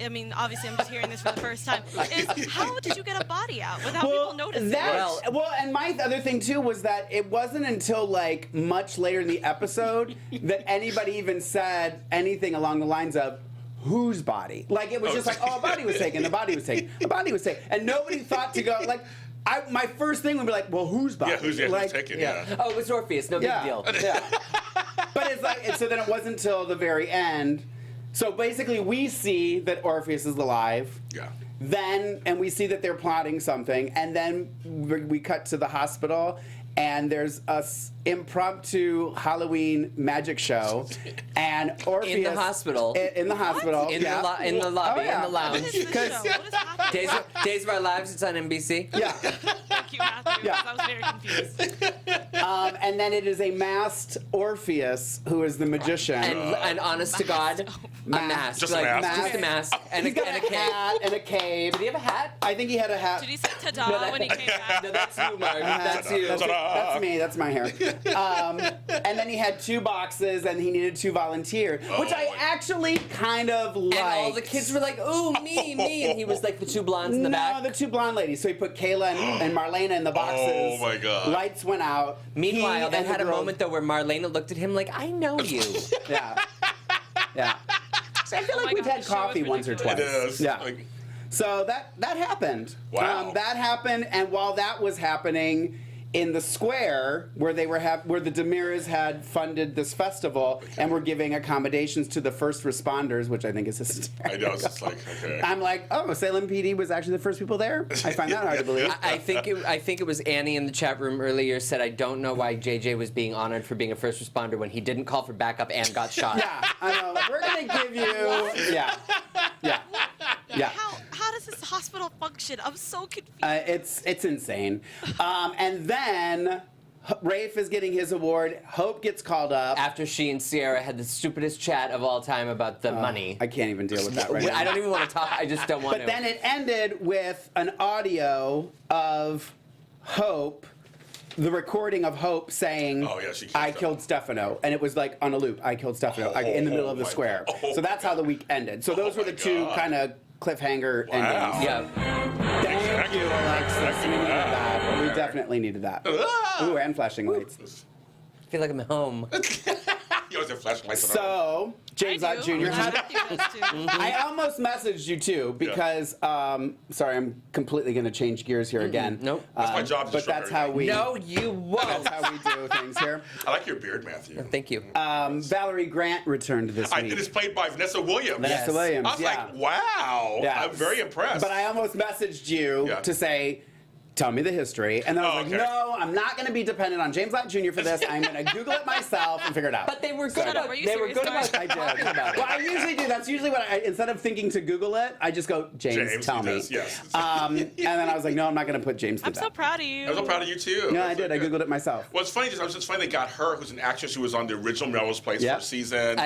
I mean, obviously I'm just hearing this for the first time, is how did you get a body out without people noticing? Well, and my other thing too was that it wasn't until like much later in the episode that anybody even said anything along the lines of whose body. Like it was just like, oh, a body was taken, a body was taken, a body was taken, and nobody thought to go like. My first thing would be like, well, whose body? Yeah, who's like, taking? Yeah. Yeah. Oh, it was Orpheus. No big yeah, deal. yeah. But it's like, and so then it wasn't until the very end. So basically, we see that Orpheus is alive. Yeah. Then, and we see that they're plotting something, and then we cut to the hospital, and there's a impromptu Halloween magic show, and Orpheus In the hospital. In the hospital, In yeah. the lobby, Oh, yeah. in the What lounge. is this show? What is happening? Days of Our Lives. It's on NBC. Yeah. Thank Matthew. Yeah. I was very confused. And then it is a masked Orpheus who is the magician. And honest to God, a mask. Just a mask? Just a mask. And a, He's got and a a cape. hat and a cape. Did he have a hat? I think he had a hat. Did he say ta-da when he came back? No, that's you, Mark. That's you. That's me. That's my hair. And then he had 2 boxes, and he needed 2 volunteers, which I actually kind of liked. And all the kids were like, ooh, me. And he was like the 2 blondes in the back. No, the 2 blonde ladies. So he put Kayla and Marlena in the boxes. Oh, my God. Lights went out. Meanwhile, He they and the had a girl- moment, though, where Marlena looked at him like, I know you. Yeah. Yeah. So I feel like my we've God, had the show coffee is once or twice. ridiculous. It is. Yeah. Like, So that happened. Wow. That happened, and while that was happening, in the square where they were where the Demiras had funded this festival and were giving accommodations to the first responders, which I think is hysterical. I know, it's just like, okay. I'm like, oh, Salem PD was actually the first people there. I find that hard to believe. I think it was Annie in the chat room earlier said, I don't know why JJ was being honored for being a first responder when he didn't call for backup and got shot. Yeah, I know. We're gonna give you. Yeah. Yeah. How does this hospital function? I'm so confused. It's insane. And then Rafe is getting his award. Hope gets called up. After she and Sierra had the stupidest chat of all time about the money. I can't even deal with that right now. I don't even want to talk. I just don't want But to. then it ended with an audio of Hope, the recording of Hope saying, Oh, yeah, she killed I Stefano. killed Stefano. And it was like on a loop, I killed Stefano, in the middle of the my square. God. Oh, So that's my how the week ended. So those were the my 2 God. kind of cliffhanger Wow. endings. Yeah. Thank Exactly. you, Alexis. We needed that. We Okay. definitely needed that. Ah! Ooh, and flashing lights. I feel like I'm at home. You always have flashlights on. So, James I Lott do. Jr. had Matthew does too. I almost messaged you too because sorry, I'm completely going to change gears here again. Nope. That's my job to But destroy that's how we. No, you won't. That's how we do things here. I like your beard, Matthew. Thank you. Valerie Grant returned this It week. is played by Vanessa Williams. Vanessa Yes. Williams. I was yeah. like, wow. Yeah. I'm very impressed. But I almost messaged you Yeah. to say, tell me the history. And then I was Oh, like, okay. no, I'm not going to be dependent on James Lott Jr. for this. I'm going to Google it myself and figure it out. But they were good Shut up. about Are you they were serious, good Mark? about I did. talking about it. Well, I usually do. That's usually what instead of thinking to Google it, I just go, James tell he me. does, yes. And then I was like, no, I'm not going to put James through I'm that. so proud of you. I'm so proud of you too. No, I That's did. I good. Googled it myself. Well, it's funny. I was just funny they got her, who's an actress who was on the original Melrose Place Yep. first season.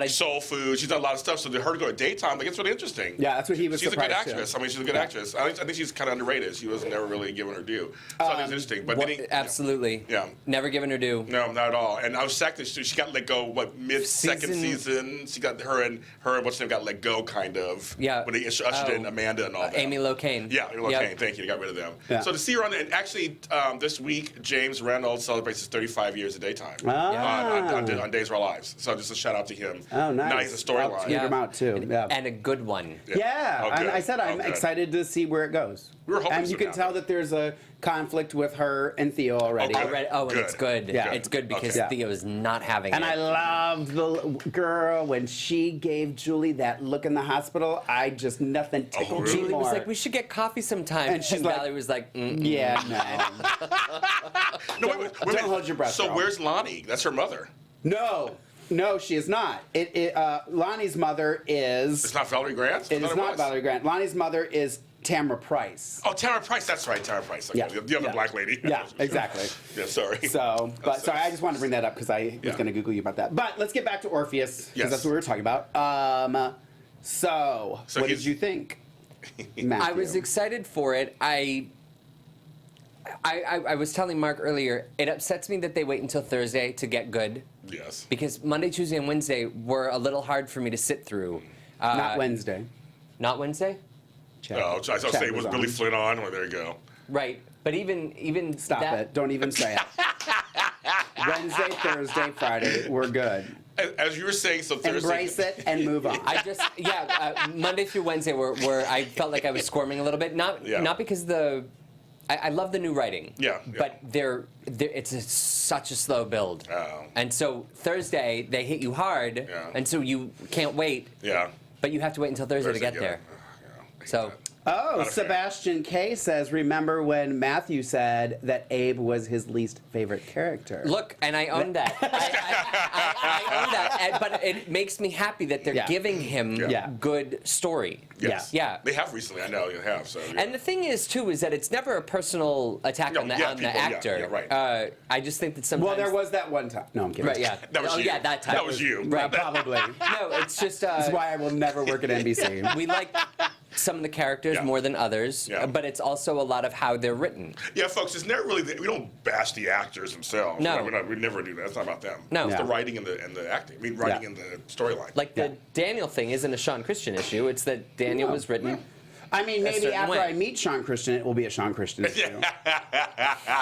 Soul Food. She's done a lot of stuff. So to her to go to daytime, like it's really interesting. Yeah, that's what he was She's a good surprised actress. too. I mean, she's a good actress. I think she's kind of underrated. She was never really given her due. So I think it's interesting. But then Absolutely. Yeah. Never given her due. No, not at all. And I was shocked that she got let go. What mid-second season? She got her and what's her name got let go, kind of. Yeah. When they ushered in Amanda and all that. Amy Locane. Yeah, Amy Locane. Thank you. They got rid of them. Yeah. So to see her on, and actually this week James Reynolds celebrates his 35 years of daytime on Days of Our Lives. So just a shout out to him. Oh, nice. Nice I'll storyline. tweet him out too. Yeah. And a good one. Yeah, Oh, good. I said I'm Oh, good. excited to see where it goes. We were hoping and this you would can tell happen. that there's a conflict with her and Theo already. Okay. And it's good. Yeah. It's good because Okay. Theo is not having And it. I loved the girl when she gave Julie that look in the hospital. I just nothing tickled really? me Julie was more. like, we should get coffee sometime. And she's like- Valerie was like, yeah, no, No, wait, wait, Don't hold your breath, So girl. where's Lonnie? That's her mother. no, she is not. Lonnie's mother is. It's not Valerie Grant? It is I thought not was. Valerie Grant. Lonnie's mother is Tamara Price. Oh, Tara Price. That's right, Tara Price. Okay. Yeah. The other Yeah. black lady. Yeah, exactly. Yeah, sorry. So, but sorry, I just wanted to bring that up because I was Yeah. going to Google you about that. But let's get back to Orpheus because Yes. that's what we were talking about. So what did he's- you think, Matthew? I was excited for it. I was telling Mark earlier, it upsets me that they wait until Thursday to get good Yes. because Monday, Tuesday, and Wednesday were a little hard for me to sit through. Not Wednesday. Not Wednesday? Check. Oh, so I was Check saying, was on. Billy Flynn on? Well, there you go. Right. But even Stop that, it! Don't even say it. Wednesday, Thursday, Friday, we're good. As you were saying, so Thursday. Embrace it and move on. I just Monday through Wednesday were I felt like I was squirming a little bit. Not because I love the new writing. Yeah. But it's such a slow build. Oh. And so Thursday they hit you hard, Yeah. and so you can't wait. Yeah. But you have to wait until Thursday to Thursday, get there. yeah. So Oh, Not a fan. Sebastian K says, remember when Matthew said that Abe was his least favorite character? Look, and I own that. I own that. But it makes me happy that they're giving him good story. Yes. Yeah. They have recently. I know you have. So. Yeah. And the thing is, too, is that it's never a personal attack on the actor. Yeah, right. I just think that sometimes. Well, there was that one time. No, I'm kidding. Right, yeah. That was you. Yeah, that time. That was you. Right, probably. No, it's just. That's why I will never work at NBC. We like some of the characters more than others, but it's also a lot of how they're written. Yeah, folks, it's never really. We don't bash the actors themselves. No. We never do that. It's not about them. No. It's the writing and the acting. I mean, writing and the storyline. Like the Daniel thing isn't a Sean Christian issue. It's that Daniel was written. I mean, maybe certain after way. I meet Sean Christian, it will be a Sean Christian issue.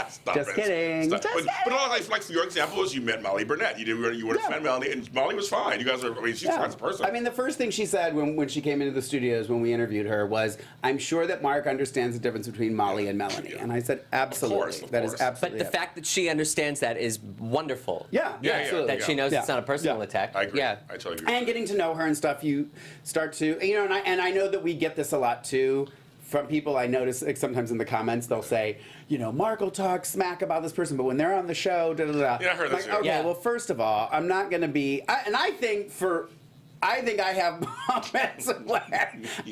Stop Just it. kidding. Stop. Just But like for your example is you met Molly Burnett. You were a fan of Melanie, and Molly was fine. You guys are. I mean, she's fine as a person. I mean, the first thing she said when she came into the studios when we interviewed her was, "I'm sure that Mark understands the difference between Molly and Melanie." And I said, "Absolutely, Of that is course. absolutely." But the fact that she understands that is wonderful. yeah, absolutely. That she knows it's not a personal attack. I agree. Yeah. I totally agree. And getting to know her and stuff, you start to, and I know that we get this a lot too. From people I notice, like sometimes in the comments, they'll say, Mark will talk smack about this person, but when they're on the show, da da da. Yeah, I heard that like, too. okay, Yeah. well, first of all, I'm not going to be, I think I have moments where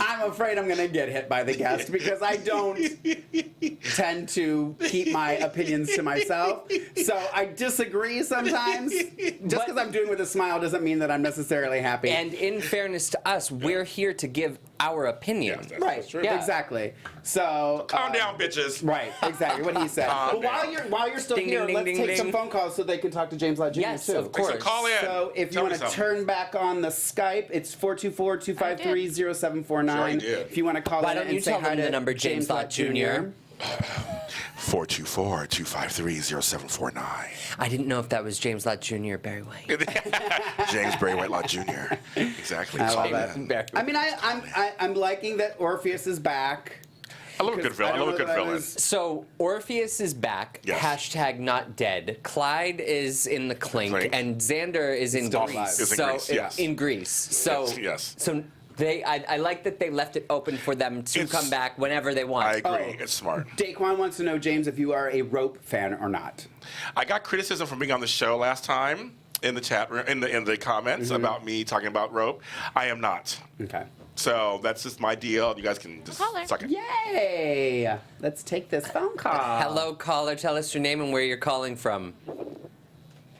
I'm afraid I'm going to get hit by the guest because I don't tend to keep my opinions to myself. So I disagree sometimes. Just because I'm doing with a smile doesn't mean that I'm necessarily happy. And in fairness to us, we're here to give our opinion. Yes, right, that's true. Yeah. exactly. So Calm down, bitches. Right, exactly what he said. Calm Well, down. while you're still Ding, here, ding, let's ding, take ding, some ding. phone calls so they can talk to James Lott Jr. Yes, too. of course. So call in. So if you Tell me want to something. turn back on the Skype, it's 424-253-0749. Sure you did. If you want to call Why in don't and you say tell hi them to the number James Lott Jr.? 424-253-0749. I didn't know if that was James Lott Jr. or Barry White. James Barry White Lott Jr. Exactly. I Call love in. that. I mean, I'm liking that Orpheus is back. I love a good villain. I love a good villain. So Orpheus is back. Yes. Hashtag not dead. Clyde is in the clink, Clink. and Xander is in Still Greece. alive. Is in So Greece, yes. in Greece. So Yes. So I like that they left it open for them to It's- come back whenever they want. I agree. Oh. It's smart. Daquan wants to know, James, if you are a Rope fan or not. I got criticism from being on the show last time in the chat room, in the comments about me talking about Rope. I am not. Okay. So that's just my deal. You guys can just Caller. suck it. Yay! Let's take this phone call. Hello, caller. Tell us your name and where you're calling from.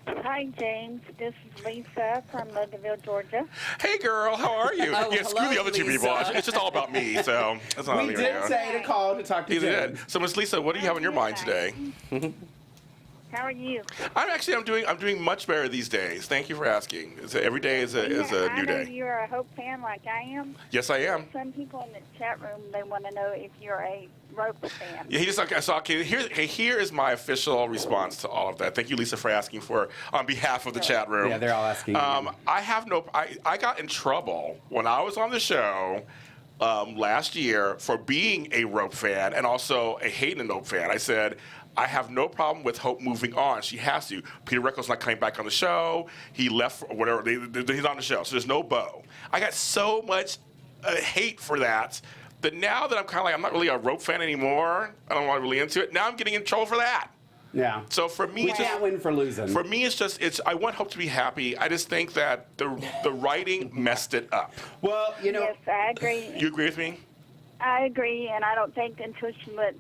Hi, James. This is Lisa from Loganville, Georgia. Hey, girl, how are you? Oh, yeah, screw hello, the other two people. Lisa. It's just all about me. So that's not We did say to call to talk to You James. did. So, Miss Lisa, what do you have on your mind today? How are you? I'm doing much better these days. Thank you for asking. Every day is a new I know day. you're a Hope fan like I am. Yes, I am. Some people in the chat room, they want to know if you're a Rope fan. Yeah, he just okay. Here is my official response to all of that. Thank you, Lisa, for asking on behalf of the chat room. Yeah, they're all asking. I got in trouble when I was on the show last year for being a Rope fan and also a Hayden and Hope fan. I said, I have no problem with Hope moving on. She has to. Peter Rickles not coming back on the show. He left for whatever. He's on the show, so there's no Bo. I got so much hate for that now that I'm kind of like, I'm not really a Rope fan anymore. I don't want to really into it. Now I'm getting in trouble for that. Yeah. So for me, We can't win for losing. For me, I want Hope to be happy. I just think that the writing messed it up. Well, Yes, I agree. You agree with me? I agree, and I don't think until she lets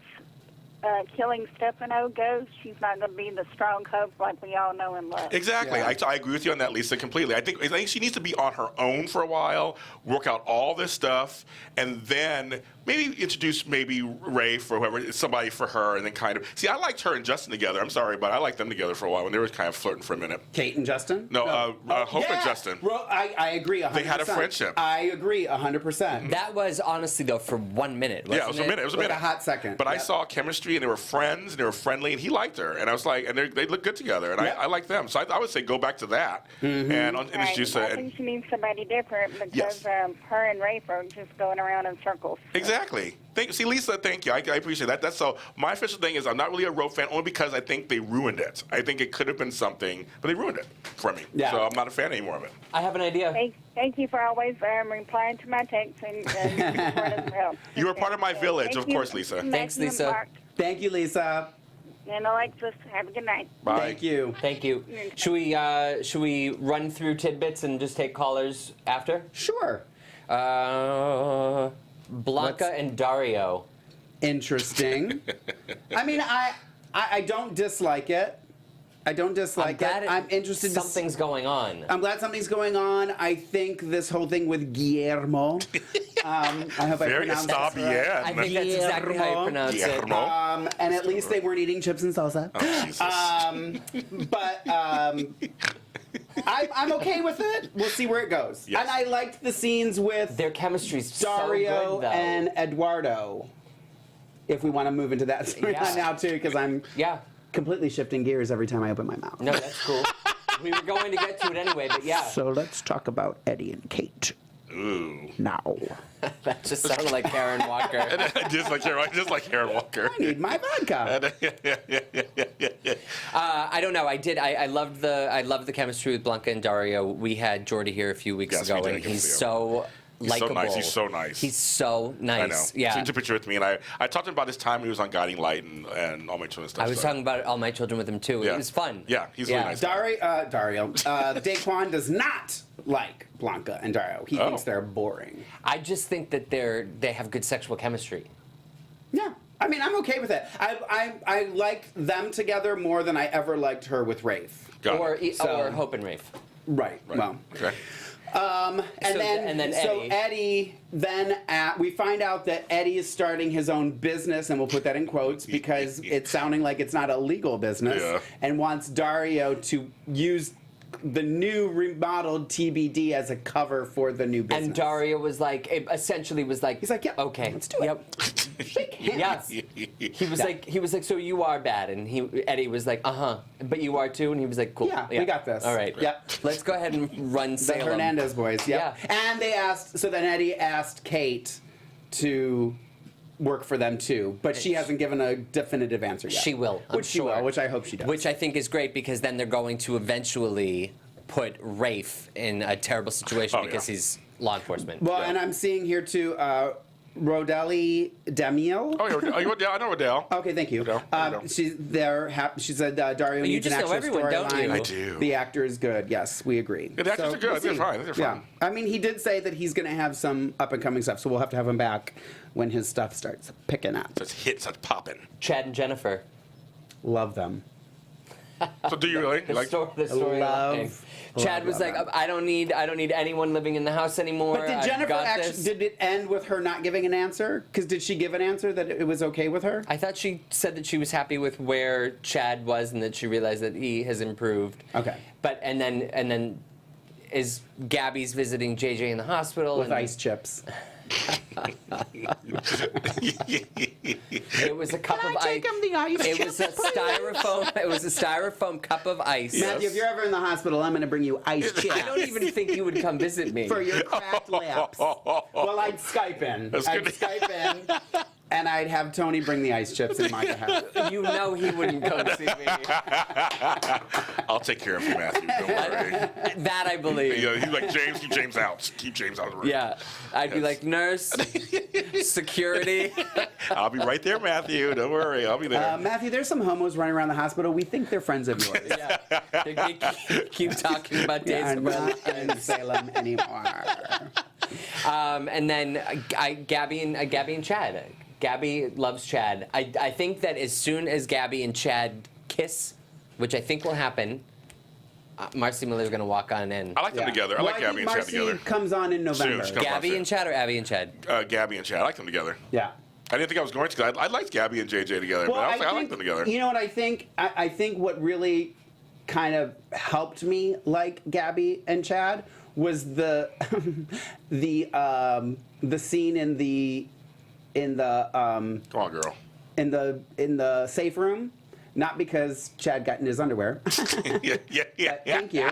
Killing Stefano go, she's not going to be the strong Hope like we all know and love. Exactly. Yeah. I agree with you on that, Lisa, completely. I think she needs to be on her own for a while, work out all this stuff, and then maybe introduce Ray for whoever, somebody for her, and then kind of... See, I liked her and Justin together. I'm sorry, but I liked them together for a while when they were kind of flirting for a minute. Kate and Justin? No, Hope and Yeah. Justin. I agree 100%. They had a friendship. I agree 100%. That was honestly though for 1 minute. Yeah, it was a minute. It was a Like minute. a hot second. But I Yep. saw chemistry chemistry, and they were friends, and they were friendly, and he liked her, and I was like, and they look good together, and I like them. So I would say go back to that and introduce I her. think she needs somebody different because Yes. her and Rafe are just going around in circles. Exactly. See, Lisa, thank you. I appreciate that. That's so. My official thing is I'm not really a Roe fan, only because I think they ruined it. I think it could have been something, but they ruined it for me. Yeah. So I'm not a fan anymore of it. I have an idea. Thank you for always replying to my texts and supporting us help. You were part of my village, Thank of you, course, Lisa. Matthew Thanks, and Lisa. Mark Thank you, Lisa. and Alexis. Have a good night. Bye. Thank you. Thank you. Should we run through tidbits and just take callers after? Sure. Blanca and Dario. Interesting. I mean, I don't dislike it. I don't dislike it. I'm interested. Something's going on. I'm glad something's going on. I think this whole thing with Guillermo. I hope I Very pronounced that bien. right. I think that's exactly how you pronounce it. Guillermo. And at least they weren't eating chips and salsa. Oh, Jesus. But I'm okay with it. We'll see where it goes. Yes. And I liked the scenes with Their chemistry's Dario so good, though. and Eduardo. If we want to move into that storyline now too, because I'm completely shifting gears every time I open my mouth. No, that's cool. We were going to get to it anyway, but yeah. So let's talk about Eddie and Kate. Ooh. Now. That just sounded like Karen Walker. just like Karen Walker. I need my vodka. I don't know. I loved the chemistry with Blanca and Dario. We had Jordy here a few weeks Yes, we ago, did. and Good he's for you. so likable. He's so nice. He's so nice. I know. Yeah. He took a picture with me, and I talked to him about his time when he was on Guiding Light and All My Children stuff. I was talking about All My Children with him too. Yeah. It was fun. Yeah, he's really nice. Dario. Daquan does not like Blanca and Dario. He thinks they're boring. I just think that they have good sexual chemistry. Yeah. I mean, I'm okay with it. I liked them together more than I ever liked her with Rafe. Or Hope and Rafe. Right. Well. Okay. And then Eddie. We find out that Eddie is starting his own business, and we'll put that in quotes because it's sounding like it's not a legal business, and wants Dario to use the new remodeled TBD as a cover for the new business. And Dario was like, he's like, yeah, okay, let's do it. Yep. Shake hands. Yeah. He was like, so you are bad, and Eddie was like, but you are too, and he was like, cool. Yeah, we got this. All right. Yep. Let's go ahead and run The Salem. Hernandez boys. Yep. Yeah. And then Eddie asked Kate to work for them too, but she hasn't given a definitive answer yet. She will, I'm Which she sure. will, which I hope she does. Which I think is great because then they're going to eventually put Rafe in a terrible situation because he's law enforcement. Well, and I'm seeing here too, Rodelli Damiel. Oh, yeah, I know Adele. Okay, thank you. She's there. She said Dario you needs an just know actual everyone, don't you? storyline. I do. The actor is good. Yes, we agree. Yeah, the actors are good. we'll They're see. fine. They're fine. Yeah, I mean, he did say that he's going to have some up and coming stuff, so we'll have to have him back when his stuff starts picking up. Just hits are popping. Chad and Jennifer. Love them. So do you really? The story. Chad was like, I don't need anyone living in the house anymore. But did I've Jennifer got actually? this. Did it end with her not giving an answer? Because did she give an answer that it was okay with her? I thought she said that she was happy with where Chad was and that she realized that he has improved. Okay. But and then is Gabby's visiting JJ in the hospital With and ice chips. It was a cup of ice. It was a styrofoam. It was a styrofoam cup of ice. Matthew, if you're ever in the hospital, I'm going to bring you ice chips. I don't even think you would come visit me. For your cracked lips. Well, I'd Skype in. And I'd have Tony bring the ice chips in my behalf. You know he wouldn't come see me. I'll take care of you, Matthew. Don't worry. That I believe. Yeah, he's like, James, keep James out. Keep James out of the room. Yeah. I'd be like, nurse, security. I'll be right there, Matthew. Don't worry. I'll be there. Matthew, there's some homos running around the hospital. We think they're friends of yours. Yeah. They keep talking about days They are of our not in Salem anymore. And then Gabby and Chad. Gabby loves Chad. I think that as soon as Gabby and Chad kiss, which I think will happen, Marcy Miller's going to walk on in. I like them together. I like Gabby and Chad Marcy together. comes on in November. Soon. Gabby and Chad or Abby and Chad? Gabby and Chad. I like them together. Yeah. I didn't think I was going to. I liked Gabby and JJ together, but I like them together. You know what I think? I think what really kind of helped me like Gabby and Chad was the scene in the Come on, girl. in the safe room. Not because Chad got in his underwear. yeah. Thank you.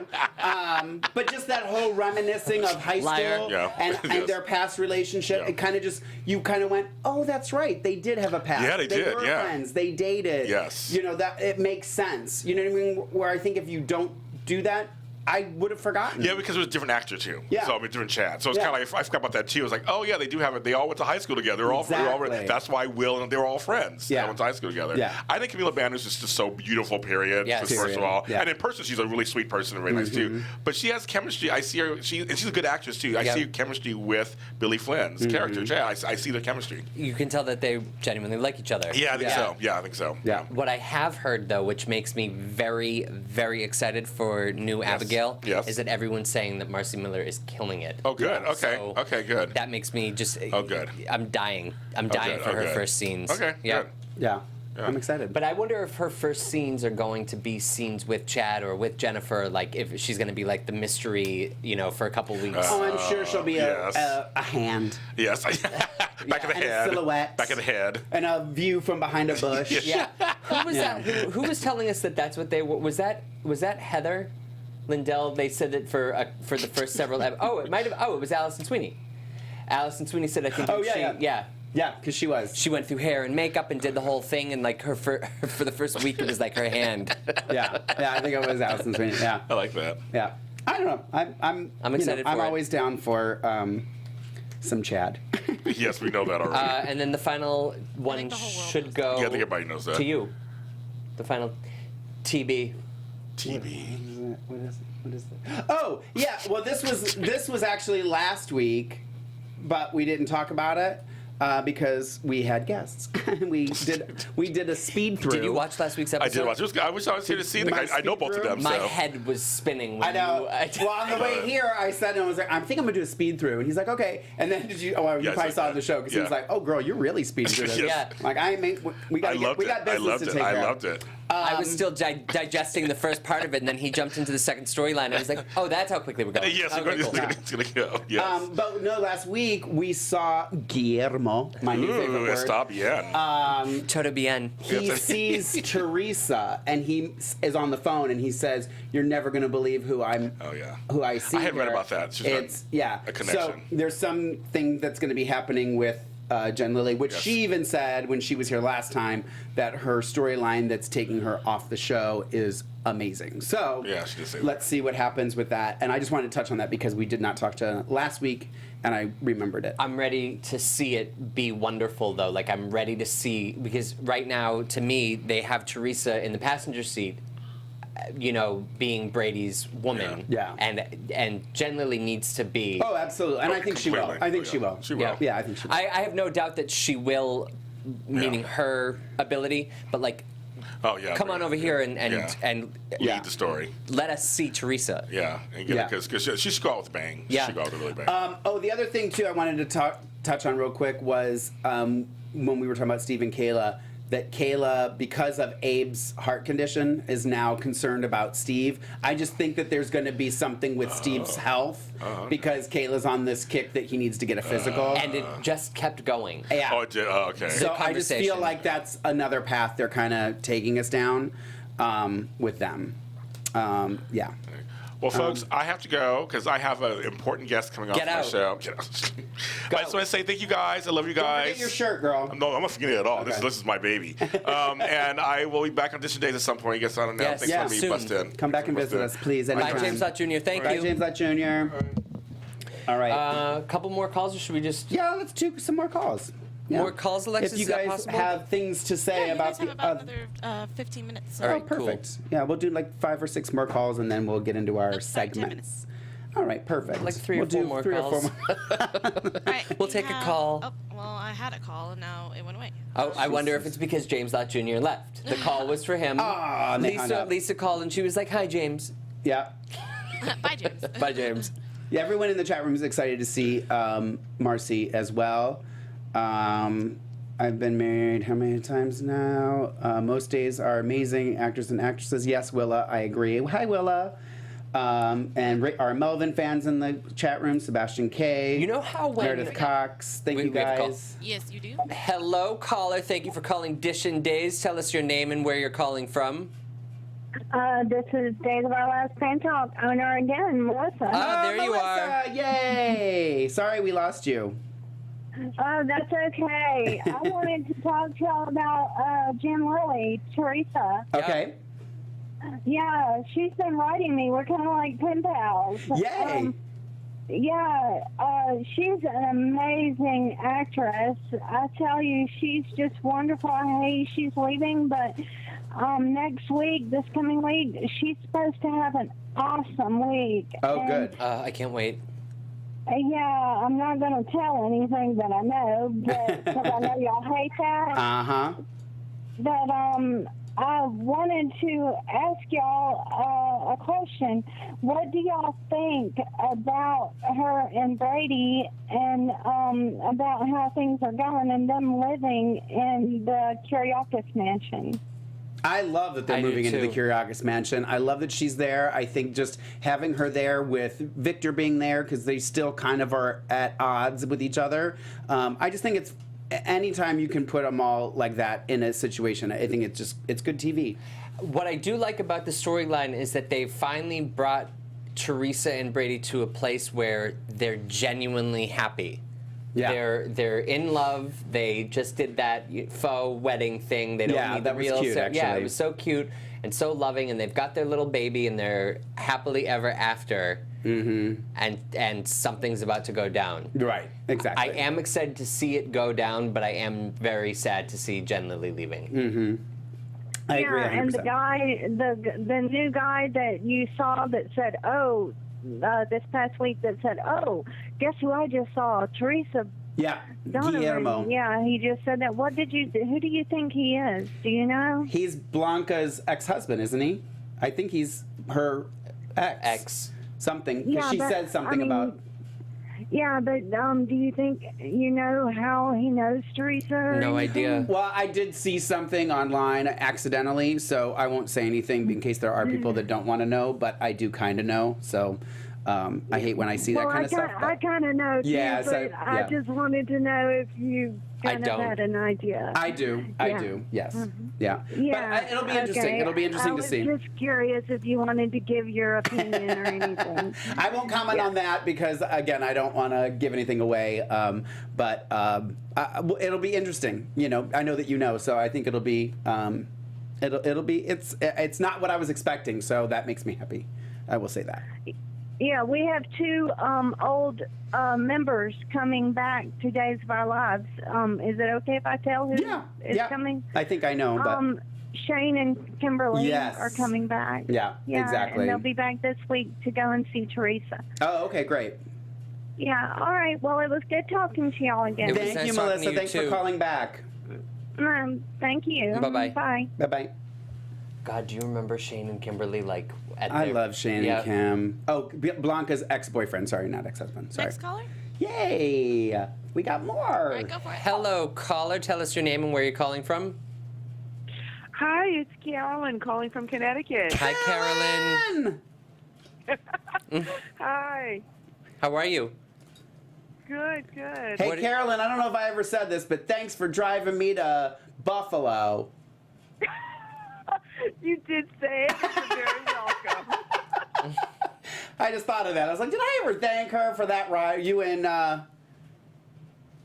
But just that whole reminiscing of high school Yes. and their past relationship. Yeah. It kind of just, you kind of went, oh, that's right. They did have a past. Yeah, they did, were yeah. friends. They dated. Yes. You know, that it makes sense. You know what I mean? Where I think if you don't do that, I would have forgotten. Yeah, because it was a different actor too. Yeah. So I mean, different Chad. So it's Yeah. kind of like I forgot about that too. It was like, oh yeah, they do have it. They all went to high school together. They're all Exactly. that's why Will and they were all friends. Yeah. They went to high school together. Yeah. I think Camila Banus is just so beautiful. Period. Yes. Just first of Period. all, Yeah. and in person she's a really sweet person and very nice too. But she has chemistry. I see her. And she's a good actress too. I Yeah. see chemistry with Billy Flynn's character. Chad. I see the chemistry. You can tell that they genuinely like each other. Yeah, I think so. Yeah, I think so. Yeah. What I have heard, though, which makes me very, very excited for new Abigail, Yes. is that everyone's saying that Marcy Miller is killing it. Oh, good. Yeah. Okay. So Okay. Good. That makes me just. Oh, good. I'm dying. I'm dying good. for Oh, her good. first scenes. Okay. Yeah. Good. Yeah. Yeah. I'm excited. But I wonder if her first scenes are going to be scenes with Chad or with Jennifer, like if she's going to be like the mystery, for a couple weeks. oh, I'm sure she'll be yes. a hand Yes. Back of the and a head. silhouette. Back of the head. and a view from behind a bush. Yeah. Who was Yeah. that? Who was telling us that that's what they were? Was that Heather Lindell? They said that for the first several. It might have. Oh, it was Allison Sweeney. Allison Sweeney said, I think. Oh, yeah, yeah. Yeah, because she was. She went through hair and makeup and did the whole thing, and like for the first week, it was like her hand. Yeah, I think it was Allison Sweeney. Yeah, I like that. yeah. I don't know. I'm excited for I'm it. always down for some Chad. Yes, we know that already. And then the final one think the whole world should knows go. Yeah, I think everybody knows that. To you. The final TB. TV. What is that? Oh, yeah. Well, this was actually last week, but we didn't talk about it because we had guests. we did a speed through. Did you watch last week's I episode? did watch. I wish I was here to see it. I know both of them. My so. head was spinning. I When know. You, Well, on the way here, I said, and I was like, I think I'm gonna do a speed through, and he's like, okay. And then did you? Oh, well, you Yes, probably I saw did. the show because he was Yeah. like, oh, girl, you're really speeding through this. Yes. Yeah. Like we got I business loved to it. take I care loved of. it. I was still digesting the first part of it, and then he jumped into the second storyline. I was like, "Oh, that's how quickly we're going." Yes, Okay, cool. it's gonna go. Yes. But no, last week we saw Guillermo, my new favorite Ooh, word. stop bien. Todo bien. He sees Teresa, and he is on the phone, and he says, "You're never going to believe who I see." I had read here." about that. It's just a connection. So there's something that's going to be happening with Jen Lilly, which Yes. she even said when she was here last time that her storyline that's taking her off the show is amazing. So Yeah, she did say let's see what happens with that. And I just wanted to touch on that because we did not talk to last week, and I remembered it. I'm ready to see it be wonderful, though. Like I'm ready to see because right now, to me, they have Teresa in the passenger seat. Being Brady's woman. Yeah. And Jen Lilly needs to be. Oh, absolutely. And I think she will. completely. I think Oh, she yeah. will. She will. Yeah, I think she will. I have no doubt that she will, meaning her ability. But like, Oh yeah. come on over here and lead the story. let us see Teresa. Yeah, and get Yeah. because she should go out with a bang. Yeah. She should go out with a really bang. The other thing too I wanted to touch on real quick was when we were talking about Steve and Kayla, that Kayla, because of Abe's heart condition, is now concerned about Steve. I just think that there's going to be something with Steve's health because Kayla's on this kick that he needs to get a physical. And it just kept going. yeah. Oh, it did. Oh, okay. So I just feel conversation. like that's another path they're kind of taking us down with them. Yeah. Well, folks, I have to go because I have an important guest coming off Get my out. show. I just want to say thank you guys. I love you Don't guys. forget your shirt, girl. No, I'm not forgetting it at all. Okay. This is my baby. And I will be back on DISHIN Days at some point. I guess I don't know. Yes, Thanks yeah, for being soon. busted in. Come back and Thanks for visit busted us, please. in. Bye, anytime. James Lott Jr. Thank Bye, you. James Lott Jr. All right. A couple more calls, or should we just yeah, let's do some more calls. Yeah. more calls, Alexis? If you Is that guys possible? have things to say Yeah, you about guys have the about another 15 minutes. So. All Oh, right, cool. perfect. Yeah, we'll do like 5 or 6 more calls, and then we'll get into our That's 5 to 10 segments. All right, perfect. Like 3 or We'll 4 do more 3 or 4 calls. more. All right, We'll we take a have- call. Oh, well, I had a call and now it went away. Oh, I wonder if it's because James Lott Jr. left. The call was for him. Ah, and they hung up. Lisa called and she was like, "Hi, James." Yeah. Bye, James. Bye, James. Yeah, everyone in the chat room is excited to see Marcy as well. I've been married how many times now? Most days are amazing actors and actresses. Yes, Willa, I agree. Hi, Willa. And our Melvin fans in the chat room, Sebastian K. You know how when Meredith Cox. Thank you we have a call. guys. Yes, you do. Hello, caller. Thank you for calling Dishin Days. Tell us your name and where you're calling from. This is Days of Our Last Fan Talk owner again, Melissa. There you are. Melissa, yay! Sorry we lost you. Oh, that's okay. I wanted to talk to y'all about Jen Lilly, Teresa. Okay. Yeah, she's been writing me. We're kind of like pen pals. Yay! She's an amazing actress. I tell you, she's just wonderful. Hey, she's leaving, but next week, this coming week, she's supposed to have an awesome week. Oh, And, good. I can't wait. Yeah, I'm not going to tell anything that I know, but because I know y'all hate that. Uh-huh. But I wanted to ask y'all a question. What do y'all think about her and Brady and about how things are going and them living in the Kiriakis mansion? I love that they're I do moving into the too. Kiriakis mansion. I love that she's there. I think just having her there with Victor being there, because they still kind of are at odds with each other. I just think it's anytime you can put them all like that in a situation, I think it's good TV. What I do like about the storyline is that they finally brought Teresa and Brady to a place where they're genuinely happy. Yeah. They're in love. They just did that faux wedding thing. They don't Yeah, need that the was real. cute, Yeah, actually. it was so cute and so loving, and they've got their little baby, and they're happily ever after. Mm-hmm. And something's about to go down. Right, exactly. I am excited to see it go down, but I am very sad to see Jen Lilly leaving. Mm-hmm. I agree 100%. And the guy, the new guy that you saw that said, this past week that said, guess who I just saw? Teresa Yeah, Donovan. Guillermo. Yeah, he just said that. Who do you think he is? Do you know? He's Blanca's ex-husband, isn't he? I think he's her ex. Something. 'Cause Yeah, she but, said something I mean, about... Yeah, but do you think you know how he knows Teresa? or No anything? idea. Well, I did see something online accidentally, so I won't say anything in case there are people that don't want to know, but I do kind of know, so I hate when I see that kind of stuff. I kind of know, too, Yeah, but so, I yeah. just wanted to know if you kind of don't. had an idea. I do, yes. Yeah. Yeah, But it'll be interesting. okay. It'll be interesting to see. I was just curious if you wanted to give your opinion or anything. I won't comment on that because, again, I don't want to give anything away. But it'll be interesting. You know, I know that you know, so I think it'll be. It's not what I was expecting, so that makes me happy. I will say that. Yeah, we have two old members coming back to Days of Our Lives. Is it okay if I tell who is coming? I think I know, but Shane and Kimberly Yes. are coming back. Yeah, exactly. And they'll be back this week to go and see Teresa. Oh, okay, great. Yeah, all right. Well, it was good talking to y'all again. It was Thank nice you, talking to Melissa. you, Thanks for too. calling back. Thank you. Bye-bye. Bye. Bye-bye. God, do you remember Shane and Kimberly at I their- love Shane Yeah. and Kim. Oh, Blanca's ex-boyfriend. Sorry, not ex-husband. Sorry. Next caller. Yay! We got more. All right, go for it. Hello, caller. Tell us your name and where you're calling from. Hi, it's Carolyn calling from Connecticut. Hi, Carolyn. Hi. How are you? Good, good. Hey, What- Carolyn, I don't know if I ever said this, but thanks for driving me to Buffalo. You did say it. You're very welcome. I just thought of that. I was like, did I ever thank her for that ride? You and Joni.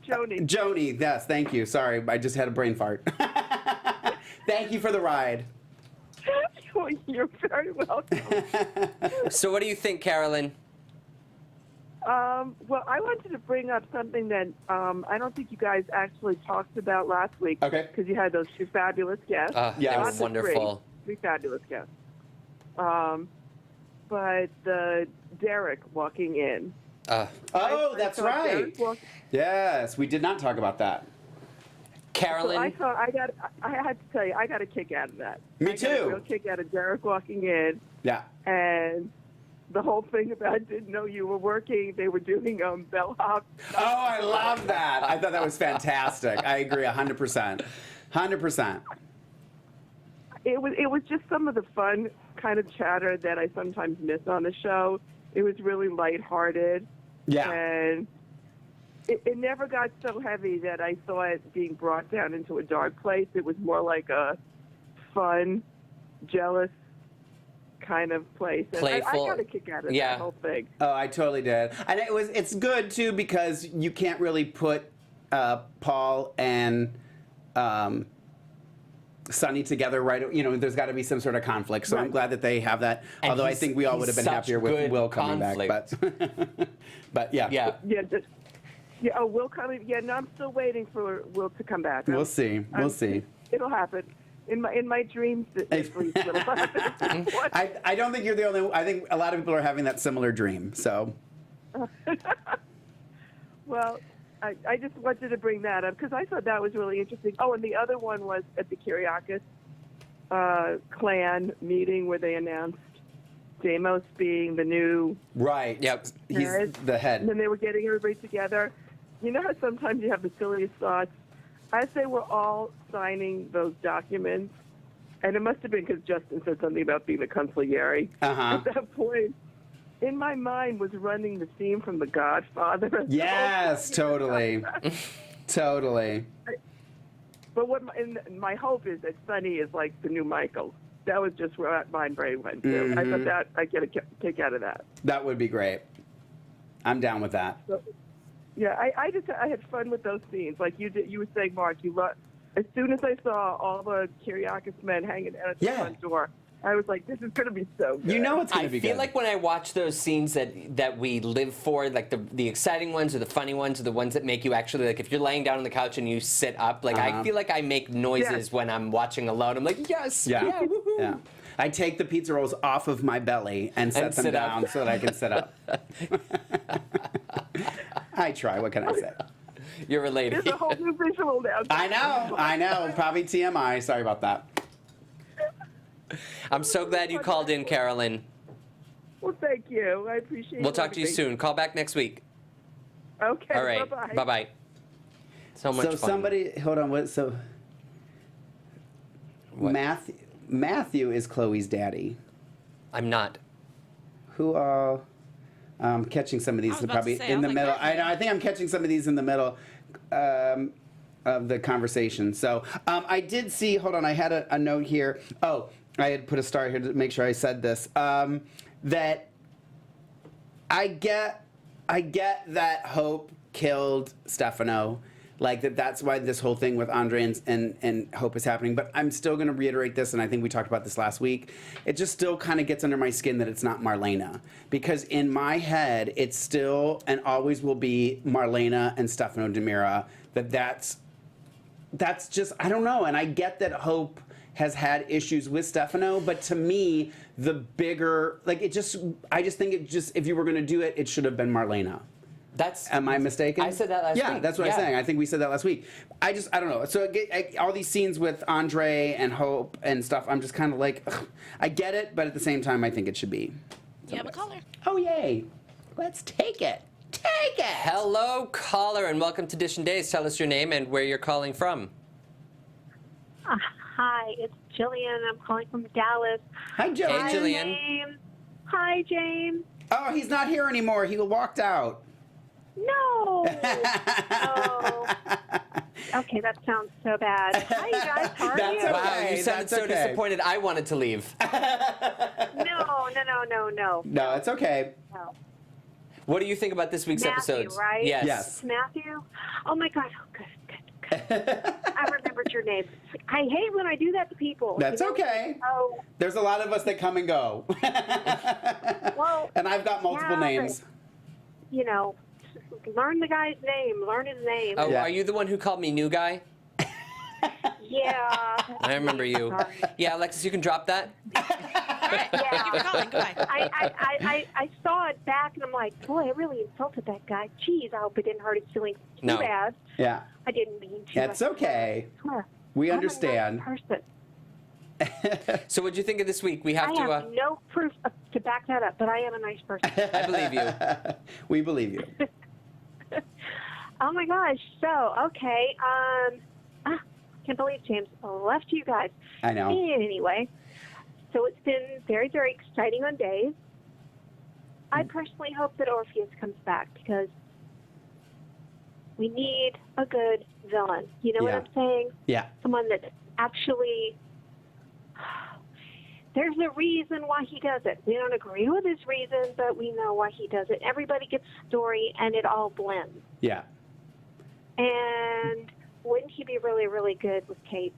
Joni. Yes, thank you. Sorry, I just had a brain fart. Thank you for the ride. You're very welcome. So what do you think, Carolyn? Well, I wanted to bring up something that I don't think you guys actually talked about last week. Okay. Because you had those two fabulous guests. Yeah. They were Lots of wonderful. three fabulous guests. But Derek walking in. Oh, I that's thought right. Derek Yes, we did not talk about that. Carolyn, So I had to tell you, I got a kick out of that. Me I got a too. real kick out of Derek walking in, Yeah. and the whole thing about didn't know you were working. They were doing bellhop. Oh, I love that. I thought that was fantastic. I agree 100%. 100%. It was just some of the fun kind of chatter that I sometimes miss on the show. It was really lighthearted. Yeah. And it never got so heavy that I saw it being brought down into a dark place. It was more like a fun, jealous kind of place. And Playful. I got a kick out of Yeah. that whole thing. Oh, I totally did. And it's good too because you can't really put Paul and Sonny together, right? You know, there's got to be some sort of conflict. So I'm glad that they have that. And Although I think we all would have been such happier with good Will coming conflict. back. But yeah. Yeah. Yeah, Will coming. Yeah, no, I'm still waiting for Will to come back. We'll see. We'll see. It'll happen. In my dreams, at least it'll happen. I don't think you're the only one. I think a lot of people are having that similar dream. So. Well, I just wanted to bring that up because I thought that was really interesting. Oh, and the other one was at the Kyriakis clan meeting where they announced Deimos being the new Right. Yep. He's head. the head. And then they were getting everybody together. You know how sometimes you have the silliest thoughts? As they were all signing those documents, and it must have been because Justin said something about being a consigliere. Uh-huh. At that point, in my mind was running the theme from The Godfather. Yes, totally. Totally. But what my hope is that Sonny is like the new Michael. That was just where my brain went to. I thought that I get a kick out of that. That would be great. I'm down with that. So, yeah, I had fun with those scenes. Like you did, you were saying, Mark. As soon as I saw all the Kyriakis men hanging out at the front door, I was like, this is going to be so good. You know it's going I to be feel good. like when I watch those scenes that we live for, like the exciting ones or the funny ones or the ones that make you actually, like if you're laying down on the couch and you sit up, like I feel like I make noises when I'm watching alone. I'm like, yes, yeah, woohoo. Yeah. I take the pizza rolls off of my belly and set them sit up. down so that I can sit up. I try. What can I say? You're a lady. There's a whole new visual now. I know. Probably TMI. Sorry about that. I'm so glad you called in, Carolyn. Well, thank you. I appreciate it. We'll talk to you soon. Call back next week. Okay. All right. Bye-bye. Bye-bye. So much So fun. somebody, hold on. What? So What? Matthew is Chloe's daddy. I'm not. Who all? Catching some of these I was about probably to say, in I the was like, middle. where's I know. I think I'm catching some of these in the middle of the conversation. So I did see. Hold on. I had a note here. Oh, I had put a star here to make sure I said this. That I get that Hope killed Stefano. Like that's why this whole thing with Andre and Hope is happening. But I'm still going to reiterate this, and I think we talked about this last week. It just still kind of gets under my skin that it's not Marlena. Because in my head, it's still and always will be Marlena and Stefano DiMera. That's just, I don't know. And I get that Hope has had issues with Stefano, but to me, the bigger, like I just think if you were going to do it, it should have been Marlena. Am I mistaken? I said that last week. Yeah, that's what I'm saying. I think we said that last week. I don't know. So all these scenes with Andre and Hope and stuff, I'm just kind of like, ugh, I get it, but at the same time, I think it should be. You have a caller. Oh, yay. Let's take it. Take it. Hello, caller, and welcome to Dishin Days. Tell us your name and where you're calling from. Hi, it's Jillian. I'm calling from Dallas. Hi, Jillian. Hey, Jillian. James. Hi, James. Oh, he's not here anymore. He walked out. No. Oh. Okay, that sounds so bad. Hi, you guys. How are That's you? okay. Wow, you sounded That's so okay. disappointed. I wanted to leave. No. No, it's okay. No. What do you think about this week's Matthew, episodes? right? Yes. Yes. Matthew? Oh, my God. Oh, good. I remembered your name. I hate when I do that to people. That's you know? okay. Oh, There's a lot of us that come and go. well. And I've got multiple yeah, names. but, you know, learn the guy's name. Learn his name. Oh, Yeah. are you the one who called me new guy? Yeah. I remember you. Sorry. Yeah, Alexis, you can drop that. All right. Thank you for calling. Goodbye. I saw it back and I'm like, boy, I really insulted that guy. Jeez, I hope it didn't hurt his feelings too No. bad. Yeah. I didn't mean to. That's okay. I swear. We I'm understand. A nice person. So what'd you think of this week? We have I to... have no proof to back that up, but I am a nice person. I believe you. We believe you. Oh my gosh. So, okay. Can't believe James left you guys. I know. Anyway, So it's been very, very exciting on days. I personally hope that Orpheus comes back because we need a good villain. You know what I'm saying? Yeah. Someone that actually, there's a reason why he does it. We don't agree with his reason, but we know why he does it. Everybody gets a story, and it all blends. Yeah. And wouldn't he be really, really good with Kate?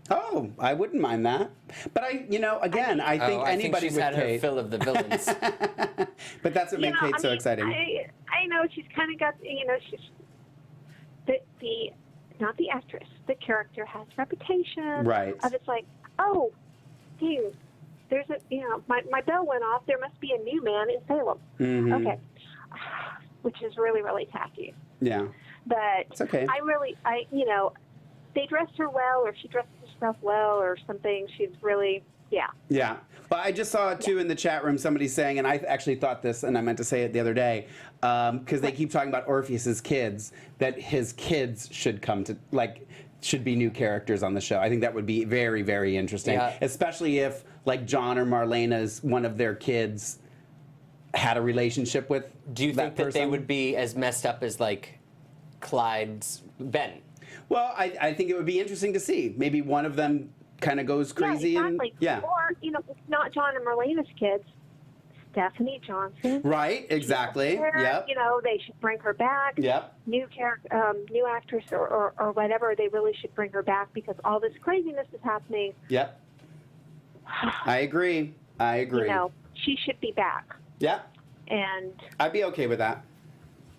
Oh, I wouldn't mind that. But I think anybody she's with had Kate. her fill of the villains. But that's what made Kate so exciting. I know she's kind of got, she's not the actress. The character has reputation. Right. Of it's like, oh, dang, there's my bell went off. There must be a new man in Salem. Mm-hmm. Okay. Which is really, really tacky. Yeah. But it's okay. They dressed her well, or she dressed herself well, or something. She's really, Yeah. Well, I just saw, too, in the chat room, somebody saying, and I actually thought this, and I meant to say it the other day, because they keep talking about Orpheus's kids, that his kids should should be new characters on the show. I think that would be very, very interesting, especially if, like, John or Marlena's, one of their kids had a relationship with Do you think that they would be as messed up as, like, Clyde's Ben? Well, I think it would be interesting to see. Maybe one of them kind of goes crazy. Yeah, exactly. And Or, it's not John and Marlena's kids. Stephanie Johnson. Right, exactly. Yep. They should bring her back. Yep. New actress or whatever, they really should bring her back because all this craziness is happening. Yep. I agree. She should be back. Yep. And I'd be okay with that.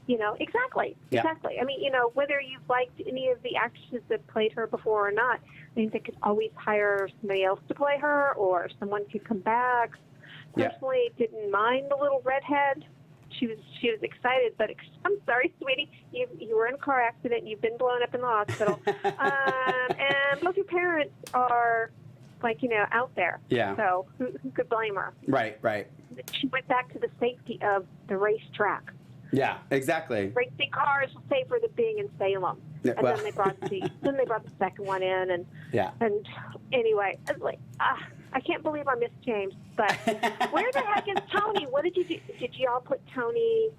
Exactly. Yeah. Exactly. I mean, whether you've liked any of the actresses that played her before or not, I think they could always hire somebody else to play her, or someone could come back. Personally, didn't mind the little redhead. She was excited, but I'm sorry, sweetie, you were in a car accident. You've been blown up in the hospital, and both your parents are out there. Yeah. So who could blame her? Right. She went back to the safety of the racetrack. Yeah, exactly. Racing cars was safer than being in Salem. Yeah, And then they brought the second one in, and anyway, I was like, I can't believe I missed James. But where the heck is Tony? What did you do? Did you all put Tony